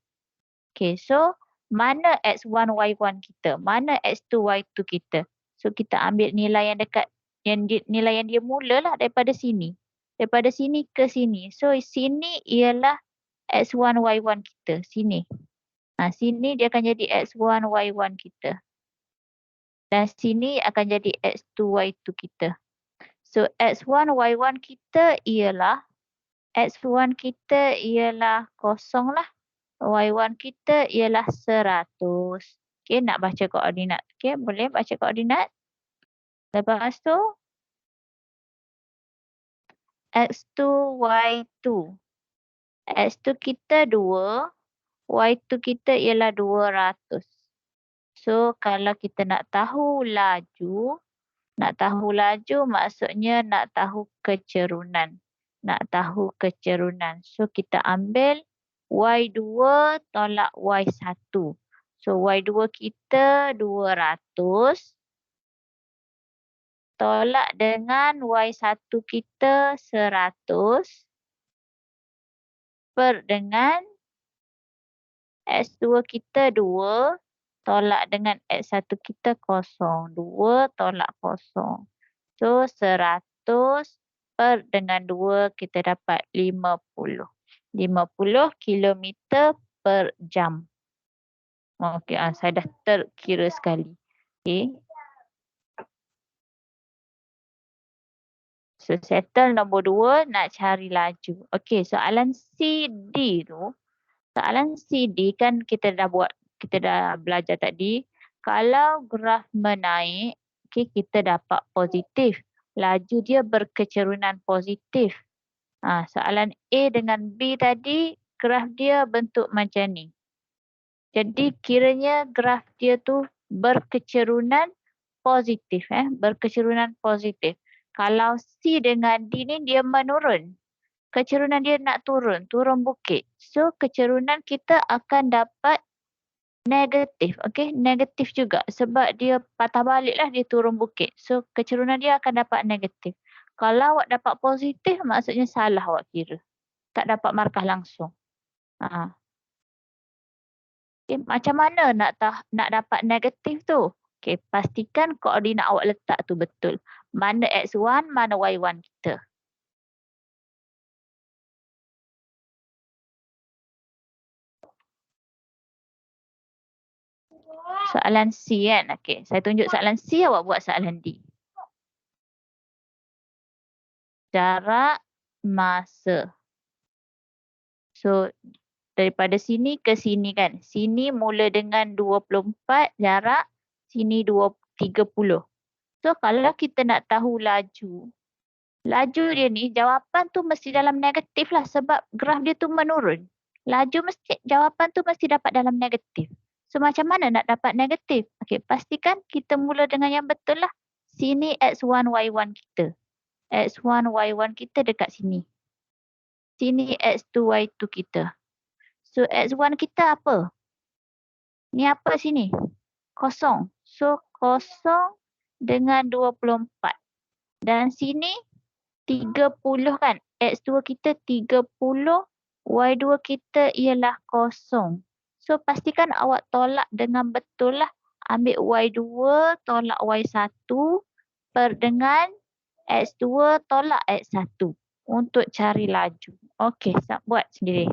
Speaker 2: Okay, so mana X1, Y1 kita? Mana X2, Y2 kita? So, kita ambil nilai yang dekat, nilai yang dia mula lah daripada sini. Daripada sini ke sini. So, sini ialah X1, Y1 kita. Sini. Sini dia akan jadi X1, Y1 kita. Dan sini akan jadi X2, Y2 kita. So, X1, Y1 kita ialah X1 kita ialah kosong lah. Y1 kita ialah 100. Okay, nak baca koordinat. Okay, boleh baca koordinat. Lepas tu, X2, Y2. X2 kita 2. Y2 kita ialah 200. So, kalau kita nak tahu laju maksudnya nak tahu kecerunan. So, kita ambil Y2 tolak Y1. So, Y2 kita 200 tolak dengan Y1 kita 100 per dengan X2 kita 2 tolak dengan X1 kita 0. 2 tolak 0. So 100 per dengan 2 kita dapat 50. 50 kilometer per jam. Okey, saya dah terkira sekali. Okey. So settle nombor 2 nak cari laju. Okey, soalan CD tu. Soalan CD kan kita dah belajar tadi. Kalau graf menaik, okay, kita dapat positif. Laju dia berkecerunan positif. Soalan A dengan B tadi, graf dia bentuk macam ni. Jadi kiranya graf dia tu berkecerunan positif. Berkecerunan positif. Kalau C dengan D ni dia menurun. Kecerunan dia nak turun bukit. So kecerunan kita akan dapat negatif. Okey, negatif juga sebab dia patah balik lah, dia turun bukit. So kecerunan dia akan dapat negatif. Kalau awak dapat positif maksudnya salah awak kira. Tak dapat markah langsung. Okay, macam mana nak dapat negatif tu? Okey, pastikan koordinat awak letak tu betul. Mana X1, mana Y1 kita. Soalan C kan? Okey, saya tunjuk soalan C, awak buat soalan D. Jarak masa. So, daripada sini ke sini kan? Sini mula dengan 24 jarak, sini 30. So, kalau kita nak tahu laju dia ni, jawapan tu mesti dalam negatif lah sebab graf dia tu menurun. Jawapan tu mesti dapat dalam negatif. So macam mana nak dapat negatif? Okey, pastikan kita mula dengan yang betul lah. Sini X1, Y1 kita. X1, Y1 kita dekat sini. Sini X2, Y2 kita. So X1 kita apa? Ni apa sini? Kosong. So kosong dengan 24. Dan sini 30 kan? X2 kita 30. Y2 kita ialah kosong. So pastikan awak tolak dengan betul lah. Ambil Y2 tolak Y1 per dengan X2 tolak X1 untuk cari laju. Okey, buat sendiri.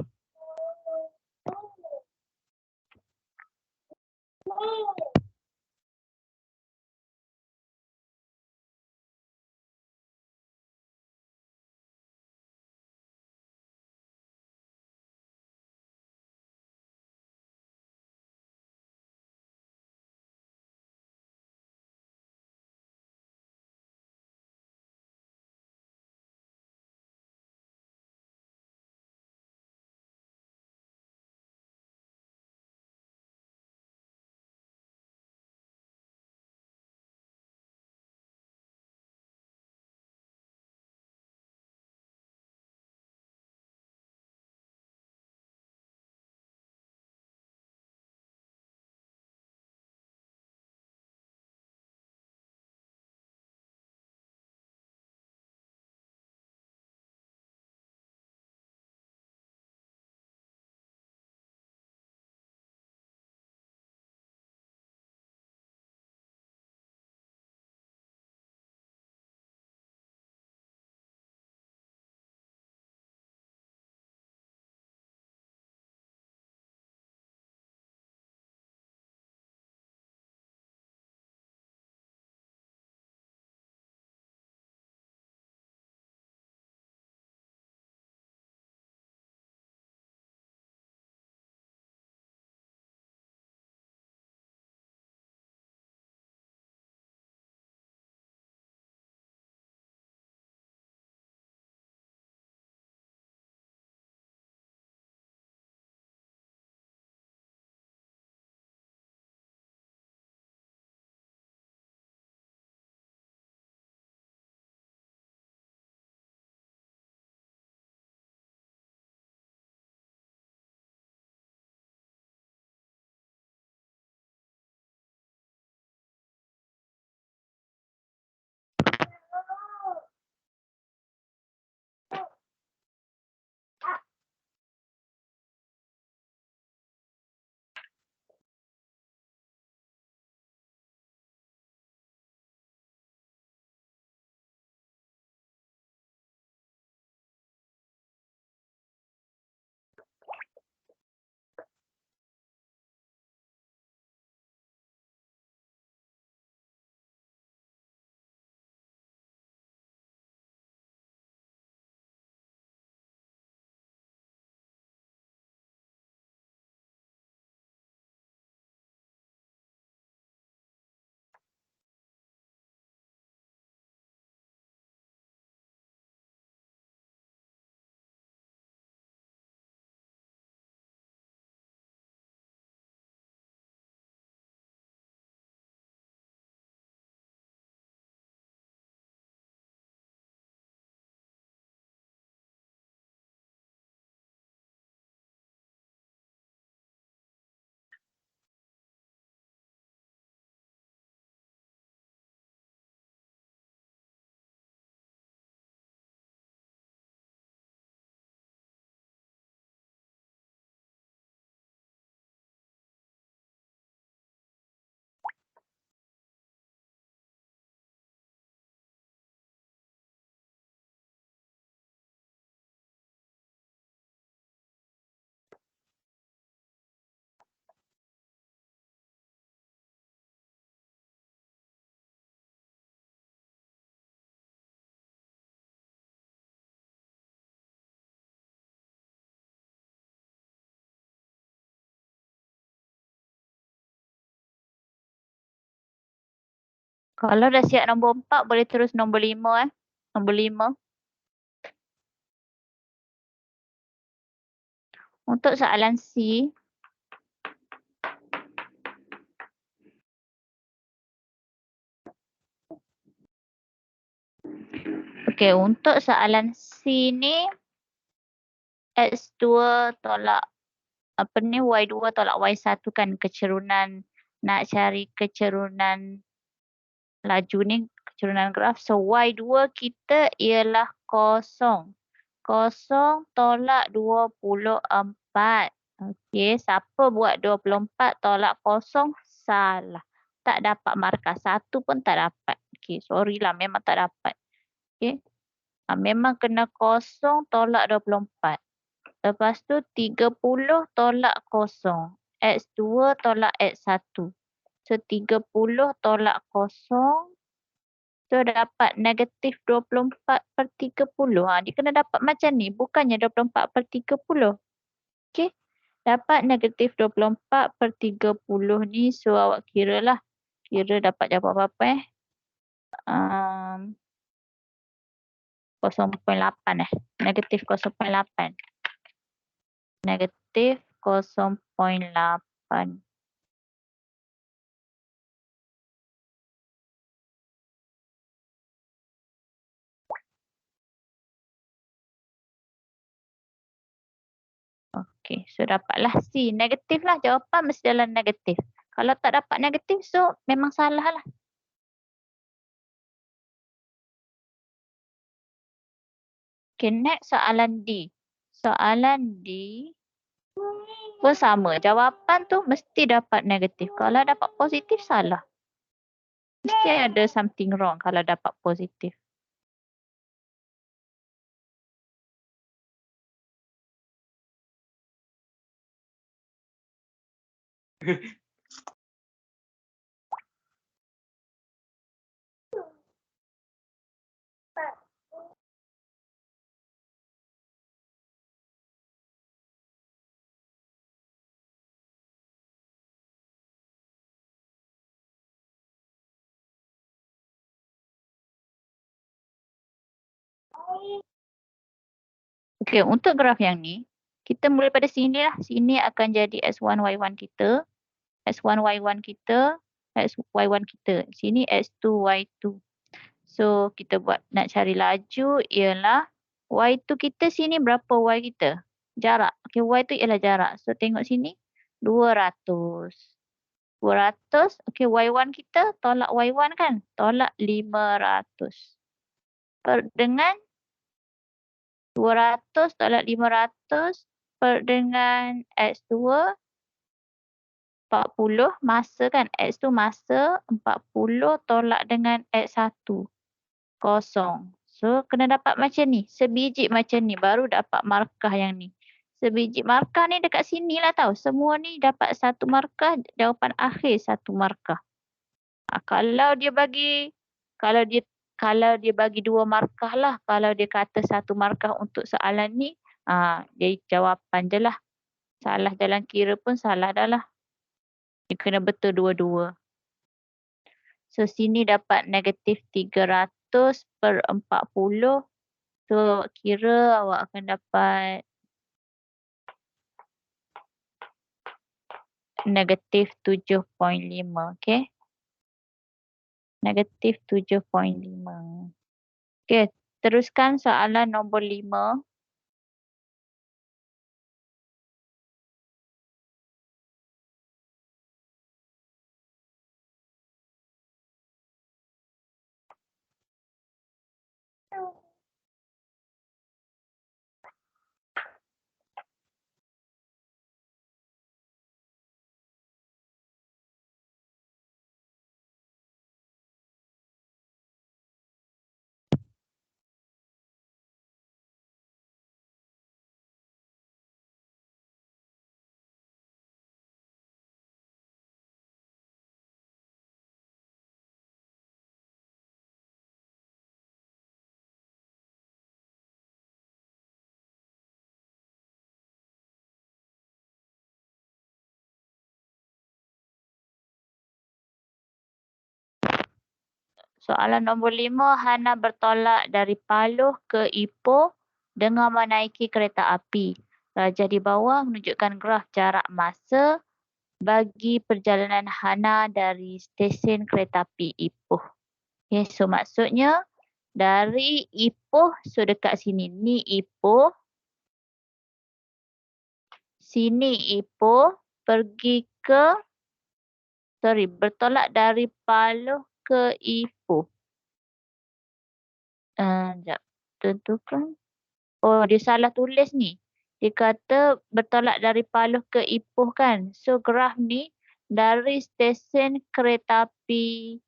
Speaker 1: Kalau dah siap nombor 4, boleh terus nombor 5 Nombor 5. Untuk soalan C, okey, untuk soalan C ni X2 tolak Y2 tolak Y1 kan kecerunan, nak cari kecerunan laju ni, kecerunan graf. So Y2 kita ialah 0. 0 tolak 24. Okey, siapa buat 24 tolak 0? Salah. Tak dapat markah. 1 pun tak dapat. Okey, sorry lah, memang tak dapat. Okey. Memang kena 0 tolak 24. Lepas tu 30 tolak 0. X2 tolak X1. So 30 tolak 0. So dapat negatif 24/30. Dia kena dapat macam ni. Bukannya 24/30. Okey. Dapat negatif 24/30 ni. So awak kira lah. Kira dapat jawab apa 0.8 Negatif 0.8. Negatif 0.8. Okey, so dapatlah C. Negatif lah. Jawapan mesti dalam negatif. Kalau tak dapat negatif, so memang salah lah. Okay, next soalan D. Soalan D pun sama. Jawapan tu mesti dapat negatif. Kalau dapat positif, salah. Mesti ada something wrong kalau dapat positif. Okey, untuk graf yang ni, kita mula pada sini lah. Sini akan jadi X1, Y1 kita. X1, Y1 kita. Y1 kita. Sini X2, Y2. So, kita buat nak cari laju ialah Y2 kita sini berapa Y kita? Jarak. Okey, Y tu ialah jarak. So, tengok sini. 200. 200. Okey, Y1 kita tolak Y1 kan? Tolak 500. Dengan 200 tolak 500 dengan X2 40 masa kan? X tu masa 40 tolak dengan X1 kosong. So kena dapat macam ni. Sebiji macam ni baru dapat markah yang ni. Sebiji markah ni dekat sini lah tau. Semua ni dapat satu markah, jawapan akhir satu markah. Kalau dia bagi dua markah lah. Kalau dia kata satu markah untuk soalan ni, dia jawapan je lah. Salah jalan kira pun salah dah lah. Dia kena betul dua-dua. So sini dapat negatif 300/40. So kira awak akan dapat negatif 7.5. Okay. Negatif 7.5. Okay. Teruskan soalan nombor 5. Soalan nombor 5, Hana bertolak dari Paloh ke Ipoh dengan menaiki kereta api. Rajah di bawah menunjukkan graf jarak masa bagi perjalanan Hana dari stesen kereta api Ipoh. Okay, so maksudnya dari Ipoh, so dekat sini. Ni Ipoh. Sini Ipoh. Pergi ke, bertolak dari Paloh ke Ipoh. Sekejap. Tentukan. Oh, dia salah tulis ni. Dia kata bertolak dari Paloh ke Ipoh kan. So, graf ni dari stesen kereta api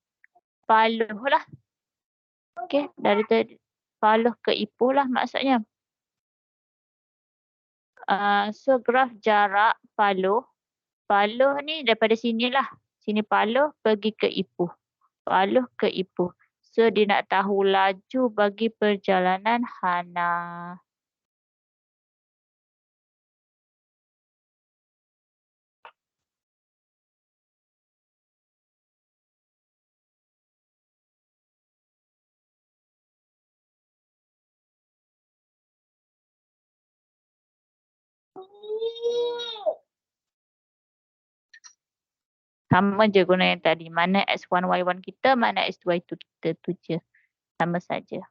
Speaker 1: Paloh lah. Okay, dari Paloh ke Ipoh lah maksudnya. So, graf jarak Paloh. Paloh ni daripada sini lah. Sini Paloh pergi ke Ipoh. Paloh ke Ipoh. So, dia nak tahu laju bagi perjalanan Hana. Sama je guna yang tadi. Mana X1, Y1 kita, mana X2, Y2 kita. Tu je. Sama saja.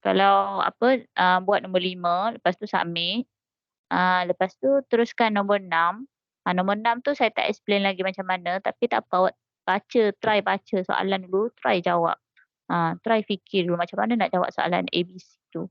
Speaker 1: Kalau buat nombor 5, lepas tu submit. Lepas tu teruskan nombor 6. Nombor 6 tu saya tak explain lagi macam mana. Tapi tak apa, awak try baca soalan dulu, try jawab. Try fikir dulu macam mana nak jawab soalan ABC tu.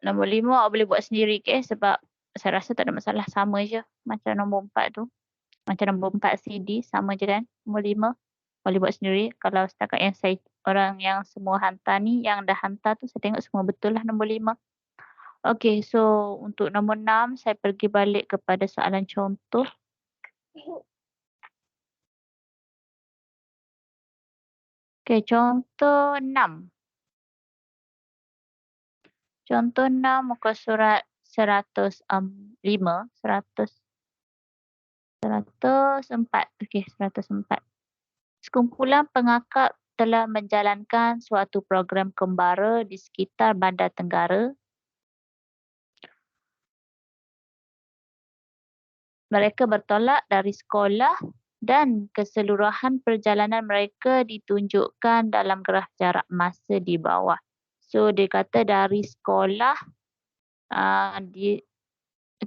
Speaker 1: Nombor 5 awak boleh buat sendiri ke sebab saya rasa tak ada masalah, sama je macam nombor 4 tu. Macam nombor 4 CD sama je kan. Nombor 5 boleh buat sendiri. Kalau setakat yang orang yang semua hantar ni, yang dah hantar tu saya tengok semua betul lah nombor 5. Okey, so untuk nombor 6 saya pergi balik kepada soalan contoh. Okey, contoh 6. Contoh 6 muka surat 105, 104. Okey, 104. Sekumpulan pengakap telah menjalankan suatu program kembara di sekitar Bandar Tenggara. Mereka bertolak dari sekolah dan keseluruhan perjalanan mereka ditunjukkan dalam graf jarak masa di bawah. So dia kata dari sekolah,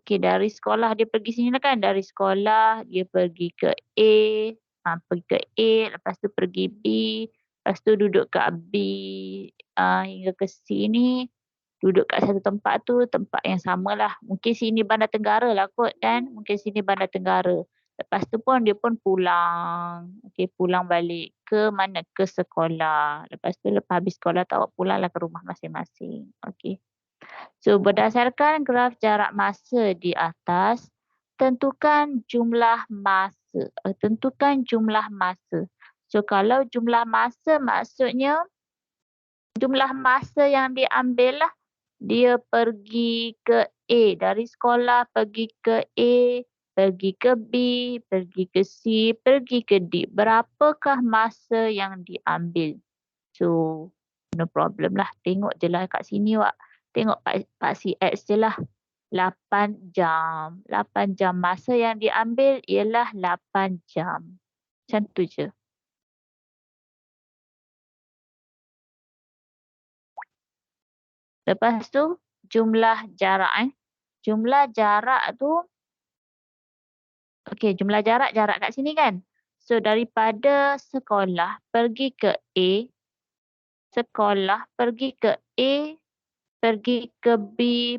Speaker 1: dari sekolah dia pergi sini lah kan. Dari sekolah dia pergi ke A, lepas tu pergi B, lepas tu duduk kat B hingga ke sini. Duduk kat satu tempat tu, tempat yang samalah. Mungkin sini Bandar Tenggara lah kot kan. Mungkin sini Bandar Tenggara. Lepas tu pun dia pun pulang. Okey, pulang balik ke mana? Ke sekolah. Lepas tu lepas habis sekolah tu awak pulanglah ke rumah masing-masing. Okey. So berdasarkan graf jarak masa di atas, tentukan jumlah masa. Tentukan jumlah masa. So kalau jumlah masa maksudnya jumlah masa yang diambil lah. Dia pergi ke A, dari sekolah pergi ke A, pergi ke B, pergi ke C, pergi ke D. Berapakah masa yang diambil? So, no problem lah. Tengok je lah kat sini Wak. Tengok Pak CX je lah. 8 jam. 8 jam. Masa yang diambil ialah 8 jam. Macam tu je. Lepas tu, jumlah jarak. Jumlah jarak tu, okey, jumlah jarak kat sini kan. So, daripada sekolah pergi ke A, sekolah pergi ke A, pergi ke B,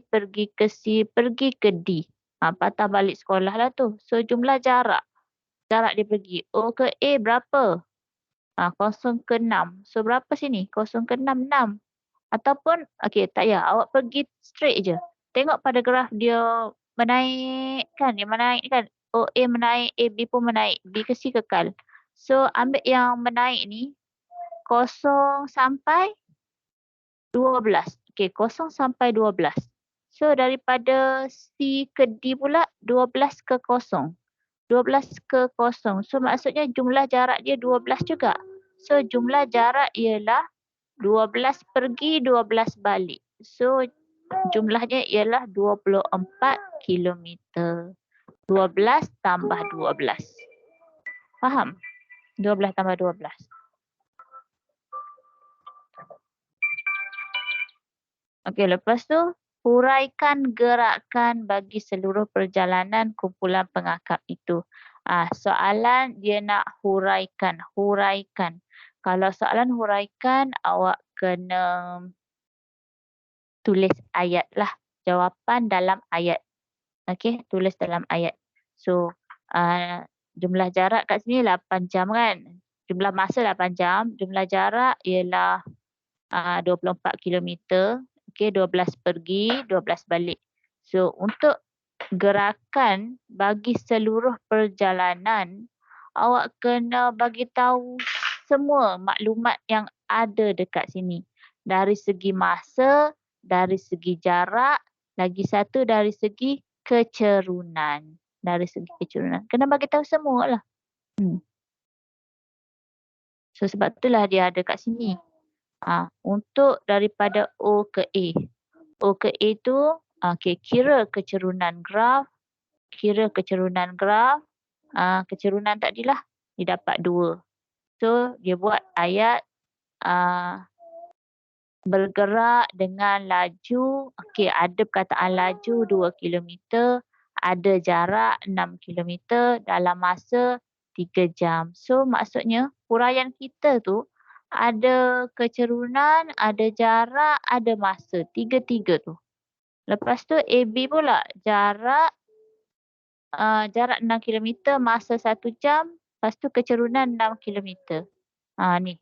Speaker 1: pergi ke C, pergi ke D. Patah balik sekolah lah tu. So, jumlah jarak. Jarak dia pergi. O ke A berapa? 0 ke 6. So, berapa sini? 0 ke 6, 6. Ataupun, okey, tak payah. Awak pergi straight je. Tengok pada graf dia menaik kan. Dia menaik kan. O A menaik, A B pun menaik. B ke C kekal. So, ambil yang menaik ni. 0 sampai 12. Okey, 0 sampai 12. So, daripada C ke D pula, 12 ke 0. 12 ke 0. So, maksudnya jumlah jarak dia 12 juga. So, jumlah jarak ialah 12 pergi, 12 balik. So, jumlahnya ialah 24 kilometer. 12 tambah 12. Faham? 12 tambah 12. Okey, lepas tu huraikan gerakan bagi seluruh perjalanan kumpulan pengakap itu. Soalan dia nak huraikan. Kalau soalan huraikan, awak kena tulis ayat lah. Jawapan dalam ayat. Okey, tulis dalam ayat. So, jumlah jarak kat sini 8 jam kan. Jumlah masa 8 jam. Jumlah jarak ialah 24 kilometer. Okey, 12 pergi, 12 balik. So, untuk gerakan bagi seluruh perjalanan, awak kena bagi tahu semua maklumat yang ada dekat sini. Dari segi masa, dari segi jarak, lagi satu dari segi kecerunan. Dari segi kecerunan. Kena bagi tahu semua lah. So sebab itulah dia ada kat sini. Untuk daripada O ke A. O ke A tu, kira kecerunan graf. Kecerunan tadilah, dia dapat 2. So, dia buat ayat bergerak dengan laju. Okey, ada perkataan laju 2 kilometer. Ada jarak 6 kilometer dalam masa 3 jam. So, maksudnya huraian kita tu ada kecerunan, ada jarak, ada masa. 3-3 tu. Lepas tu AB pula jarak 6 km masa 1 jam. Lepas tu kecerunan 6 km. Ni.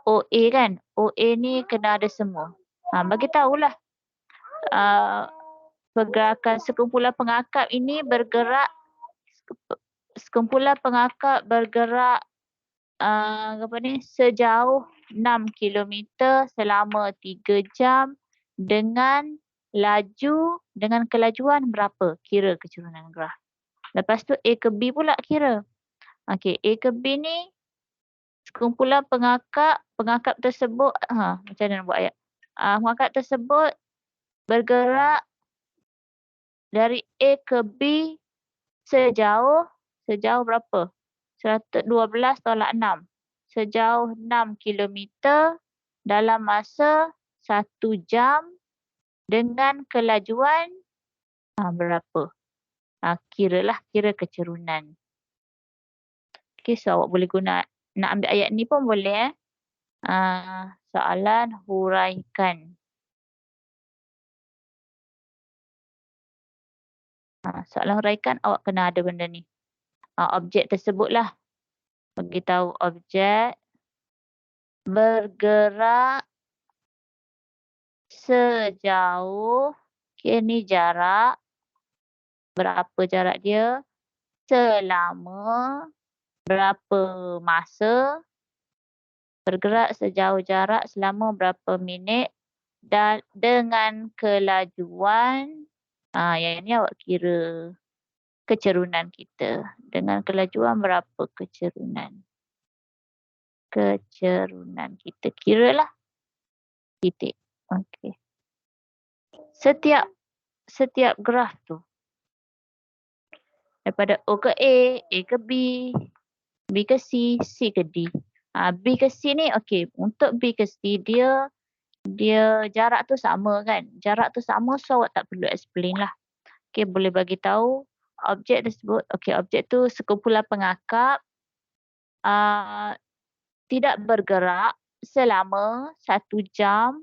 Speaker 1: OA kan. OA ni kena ada semua. Bagi tahulah. Pergerakan sekumpulan pengakap ini bergerak. Sekumpulan pengakap bergerak sejauh 6 km selama 3 jam dengan kelajuan berapa? Kira kecerunan graf. Lepas tu A ke B pula kira. Okey, A ke B ni sekumpulan pengakap tersebut macam mana nak buat ayat? Pengakap tersebut bergerak dari A ke B sejauh berapa? 12 tolak 6. Sejauh 6 km dalam masa 1 jam dengan kelajuan berapa? Kira kecerunan. Okey, so awak boleh guna, nak ambil ayat ni pun boleh. Soalan huraikan. Soalan huraikan awak kena ada benda ni. Objek tersebutlah. Beritahu objek bergerak sejauh, ni jarak. Berapa jarak dia? Selama berapa masa? Bergerak sejauh jarak selama berapa minit dan dengan kelajuan, yang ni awak kira kecerunan kita. Dengan kelajuan berapa kecerunan? Kecerunan kita kiralah titik. Okey. Setiap graf tu daripada O ke A ke B, B ke C, C ke D. B ke C ni okey, untuk B ke C dia jarak tu sama kan? Jarak tu sama, so awak tak perlu explain lah. Okey, boleh bagi tahu objek tersebut. Okey, objek tu sekumpulan pengakap tidak bergerak selama 1 jam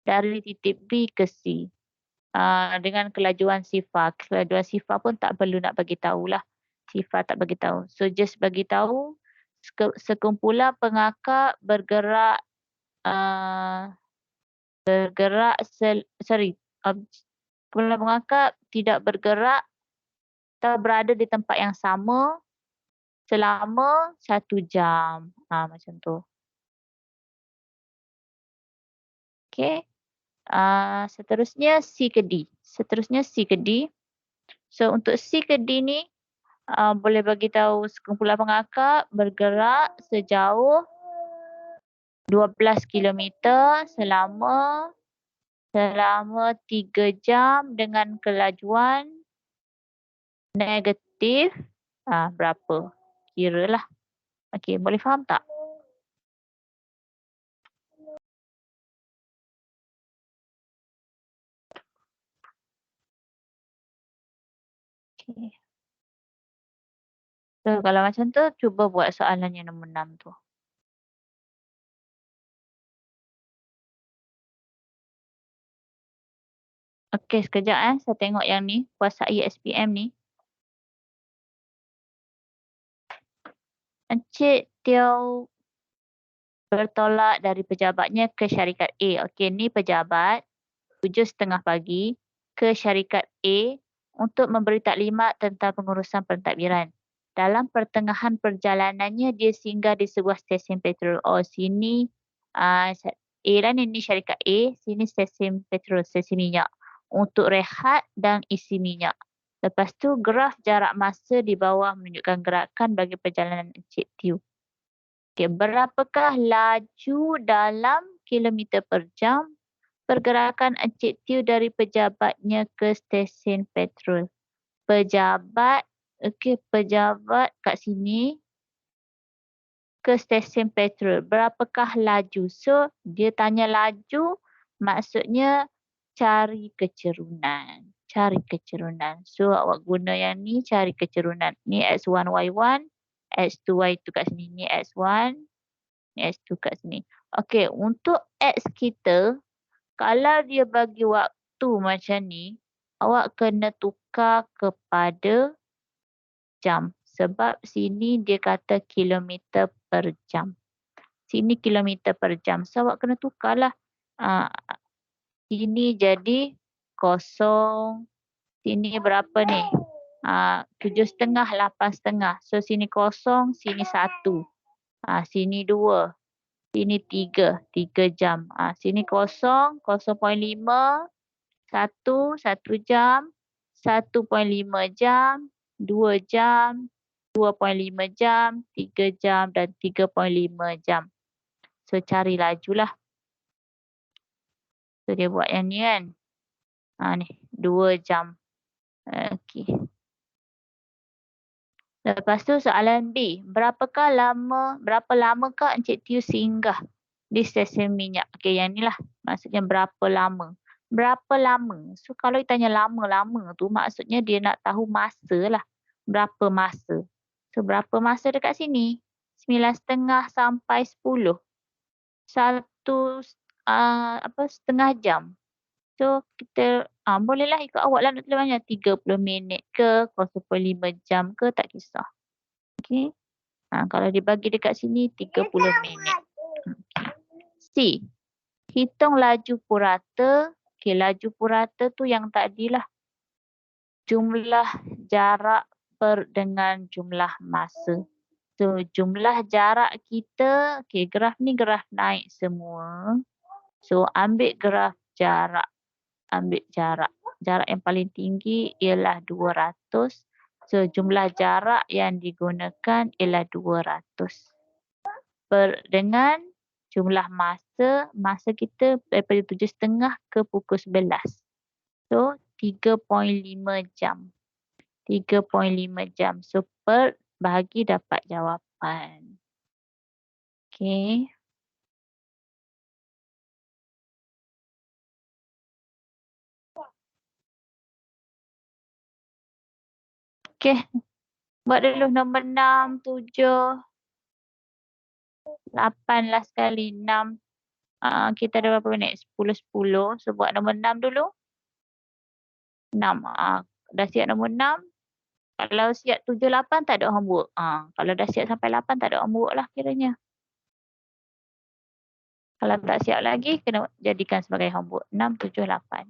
Speaker 1: dari titik B ke C. Dengan kelajuan sifar. Kelajuan sifar pun tak perlu nak bagi tahulah. Sifar tak bagi tahu. So just bagi tahu sekumpulan pengakap bergerak sekumpulan pengakap tidak bergerak atau berada di tempat yang sama selama 1 jam. Macam tu. Okey. Seterusnya C ke D. So untuk C ke D ni boleh bagi tahu sekumpulan pengakap bergerak sejauh 12 km selama 3 jam dengan kelajuan negatif berapa? Kiralah. Okey, boleh faham tak? Okay. So kalau macam tu, cuba buat soalan yang nombor 6 tu. Okey, sekejap saya tengok yang ni, kuasai SPM ni. Encik Teo bertolak dari pejabatnya ke syarikat A. Okey, ni pejabat 7:30 pagi ke syarikat A untuk memberi taklimat tentang pengurusan pentadbiran. Dalam pertengahan perjalanannya, dia singgah di sebuah stesen petrol. Sini A lah ni syarikat A. Sini stesen petrol, stesen minyak. Untuk rehat dan isi minyak. Lepas tu, graf jarak masa di bawah menunjukkan gerakan bagi perjalanan Encik Teo. Okay, berapakah laju dalam kilometer per jam pergerakan Encik Teo dari pejabatnya ke stesen petrol? Pejabat kat sini ke stesen petrol. Berapakah laju? So, dia tanya laju, maksudnya cari kecerunan. So, awak guna yang ni cari kecerunan. Ni X1Y1, X2Y2 kat sini. Ni X1, ni X2 kat sini. Okey, untuk X kita, kalau dia bagi waktu
Speaker 2: waktu macam ni, awak kena tukar kepada jam. Sebab sini dia kata kilometer per jam. Sini kilometer per jam. So awak kena tukarlah. Sini jadi 0. Sini berapa ni? 7.30, 8.30. So sini 0, sini 1. Sini 2. Sini 3. 3 jam. Sini 0, 0.5. 1 jam. 1.5 jam. 2 jam. 2.5 jam. 3 jam dan 3.5 jam. So cari lajulah. So dia buat yang ni kan. Ni 2 jam. Okey. Lepas tu soalan B. Berapa lamakah Encik Tiu singgah di stesen minyak? Okey, yang ni lah. Maksudnya berapa lama. Berapa lama? So kalau ditanya lama-lama tu maksudnya dia nak tahu masa lah. Berapa masa. So berapa masa dekat sini? 9.30 sampai 10. 1.5 jam. So kita bolehlah ikut awak lah nak tulis banyak. 30 minit ke, 0.5 jam ke, tak kisah. Okey. Kalau dibagi dekat sini 30 minit. C. Hitung laju purata. Okey, laju purata tu yang tadilah. Jumlah jarak dengan jumlah masa. So jumlah jarak kita, okey, graf ni graf naik semua. So ambil graf jarak. Ambil jarak. Jarak yang paling tinggi ialah 200. So, jumlah jarak yang digunakan ialah 200. Dengan jumlah masa, masa kita daripada 7.30 ke pukul 11. So, 3.5 jam. 3.5 jam. So, bahagi dapat jawapan. Okay. Okay. Buat dulu nombor 6, 7, 8 lah sekali. 6. Kita ada berapa minit? 10. So, buat nombor 6 dulu. 6. Dah siap nombor 6. Kalau siap 7, 8 tak ada homework. Kalau dah siap sampai 8 tak ada homework lah kiranya. Kalau tak siap lagi, kena jadikan sebagai homework. 6, 7, 8.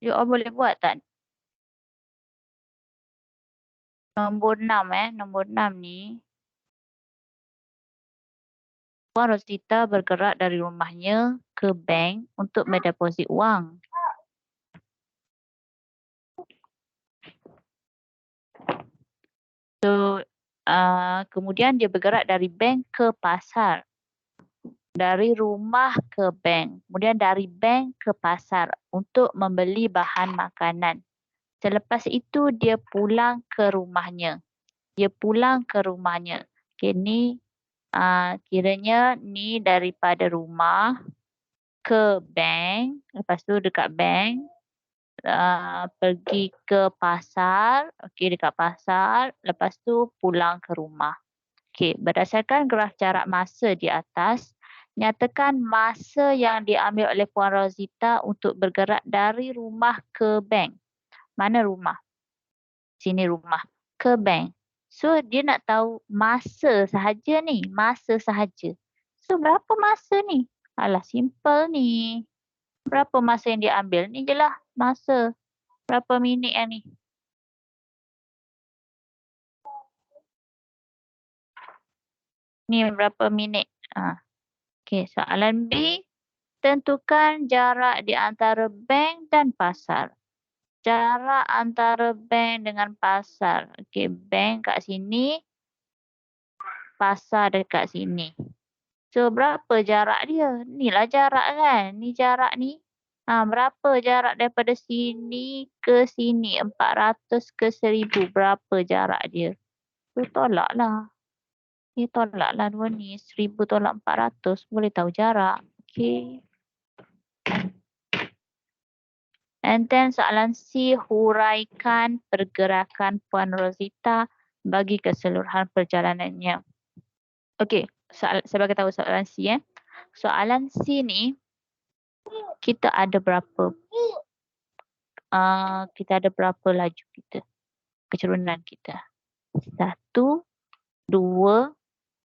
Speaker 2: You all boleh buat tak? Nombor 6 Nombor 6 ni. Puan Rosita bergerak dari rumahnya ke bank untuk mendeposit wang. So, kemudian dia bergerak dari bank ke pasar. Dari rumah ke bank. Kemudian dari bank ke pasar untuk membeli bahan makanan. Selepas itu dia pulang ke rumahnya. Okay, ni kiranya ni daripada rumah ke bank. Lepas tu dekat bank. Pergi ke pasar. Okay, dekat pasar. Lepas tu pulang ke rumah. Okay, berdasarkan graf jarak masa di atas, nyatakan masa yang diambil oleh Puan Rosita untuk bergerak dari rumah ke bank. Mana rumah? Sini rumah. Ke bank. So, dia nak tahu masa sahaja ni. Masa sahaja. So, berapa masa ni? Alah, simple ni. Berapa masa yang dia ambil? Ni je lah masa. Berapa minit yang ni? Ni berapa minit? Okay, soalan B. Tentukan jarak di antara bank dan pasar. Jarak antara bank dengan pasar. Okay, bank kat sini. Pasar dekat sini. So, berapa jarak dia? Inilah jarak kan? Ni jarak ni. Berapa jarak daripada sini ke sini? 400 ke 1000. Berapa jarak dia? Tu tolaklah. Ni tolaklah dua ni. 1000 tolak 400. Boleh tahu jarak. Okay. And then soalan C, huraikan pergerakan Puan Rosita bagi keseluruhan perjalanannya. Okey, saya bagi tahu soalan C. Soalan C ni, kita ada berapa? Kita ada berapa laju kita? Kecerunan kita. 1, 2,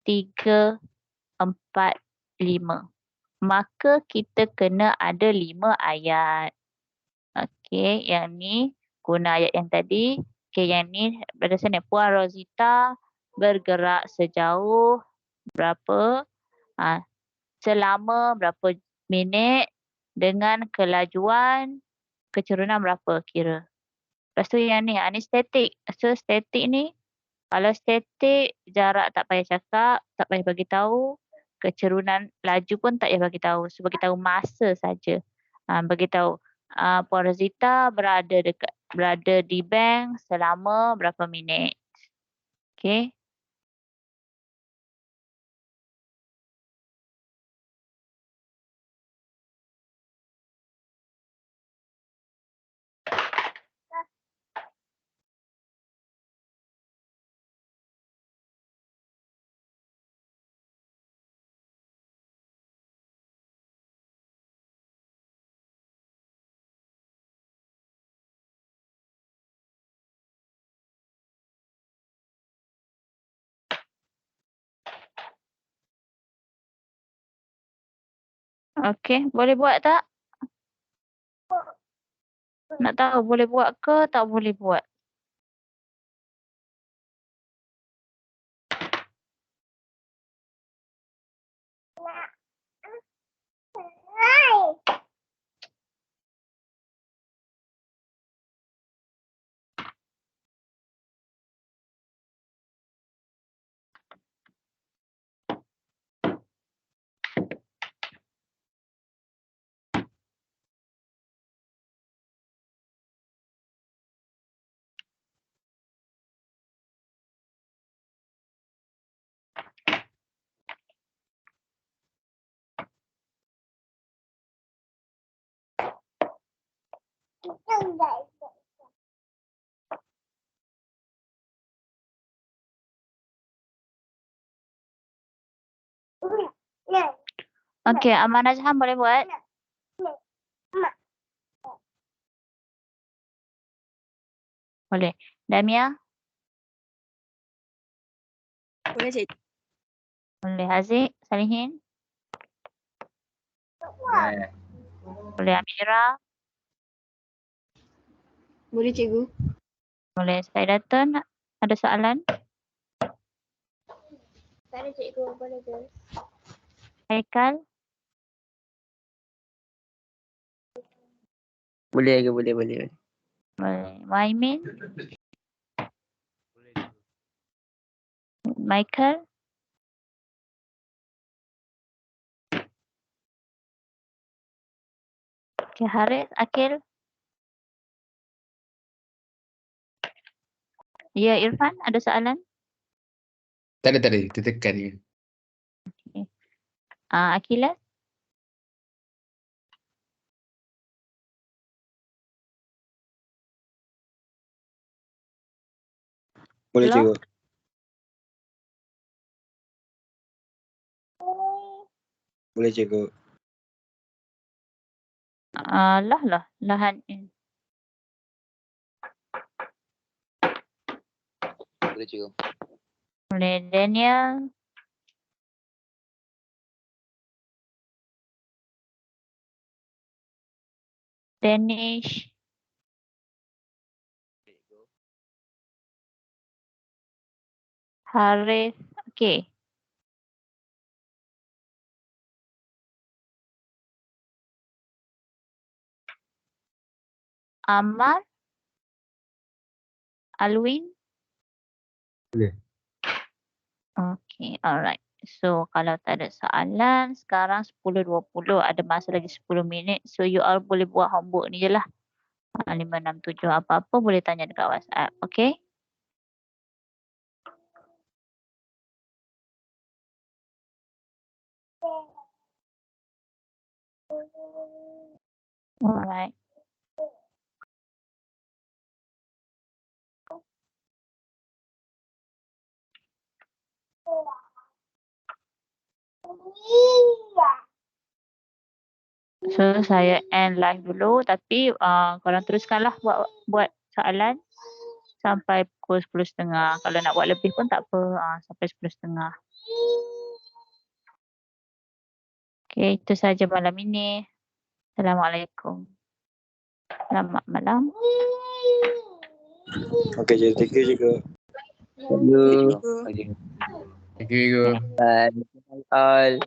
Speaker 2: 3, 4, 5. Maka kita kena ada 5 ayat. Okey, yang ni guna ayat yang tadi. Okey, yang ni berdasarkan Puan Rosita bergerak sejauh berapa? Selama berapa minit dengan kelajuan kecerunan berapa kira. Lepas tu yang ni, ni statik. So statik ni, kalau statik jarak tak payah cakap, tak payah bagi tahu. Kecerunan laju pun tak payah bagi tahu. So bagi tahu masa saja. Bagi tahu Puan Rosita berada di bank selama berapa minit. Okay. Okay, boleh buat tak? Nak tahu boleh buat ke tak boleh buat? Okey, Amanah Jahan boleh buat? Boleh. Damia?
Speaker 4: Boleh, Cik.
Speaker 2: Boleh. Haziq? Salihin?
Speaker 3: Boleh.
Speaker 2: Boleh. Amira?
Speaker 4: Boleh cikgu.
Speaker 2: Boleh. Saya Daton, ada soalan?
Speaker 1: Tak ada cikgu, boleh ke?
Speaker 2: Haikal?
Speaker 5: Boleh ke? Boleh.
Speaker 2: Boleh. Waimin? Michael? Okay, Haris, Akil? Ya, Irfan, ada soalan?
Speaker 6: Tak ada. Kita tekan je.
Speaker 2: Akilah?
Speaker 7: Boleh
Speaker 2: Loh?
Speaker 7: cikgu. Boleh cikgu.
Speaker 2: Lahan.
Speaker 3: Boleh cikgu.
Speaker 2: Boleh. Daniel? Danish? Haris? Okay. Ammar? Alwin?
Speaker 7: Boleh.
Speaker 2: Okay, alright. So, kalau tak ada soalan, sekarang 10.20, ada masa lagi 10 minit. So, you all boleh buat homework ni je lah. 5, 6, 7, apa-apa boleh tanya dekat WhatsApp. Okay? Alright. So, saya end live dulu. Tapi, korang teruskanlah buat soalan sampai pukul 10.30. Kalau nak buat lebih pun tak apa. Sampai 10.30. Okay, itu saja malam ini. Assalamualaikum. Selamat malam.
Speaker 7: Okey cikgu. Thank you cikgu.
Speaker 5: Thank you.
Speaker 3: Okay.
Speaker 6: Thank you, Igo.
Speaker 5: Bye. All.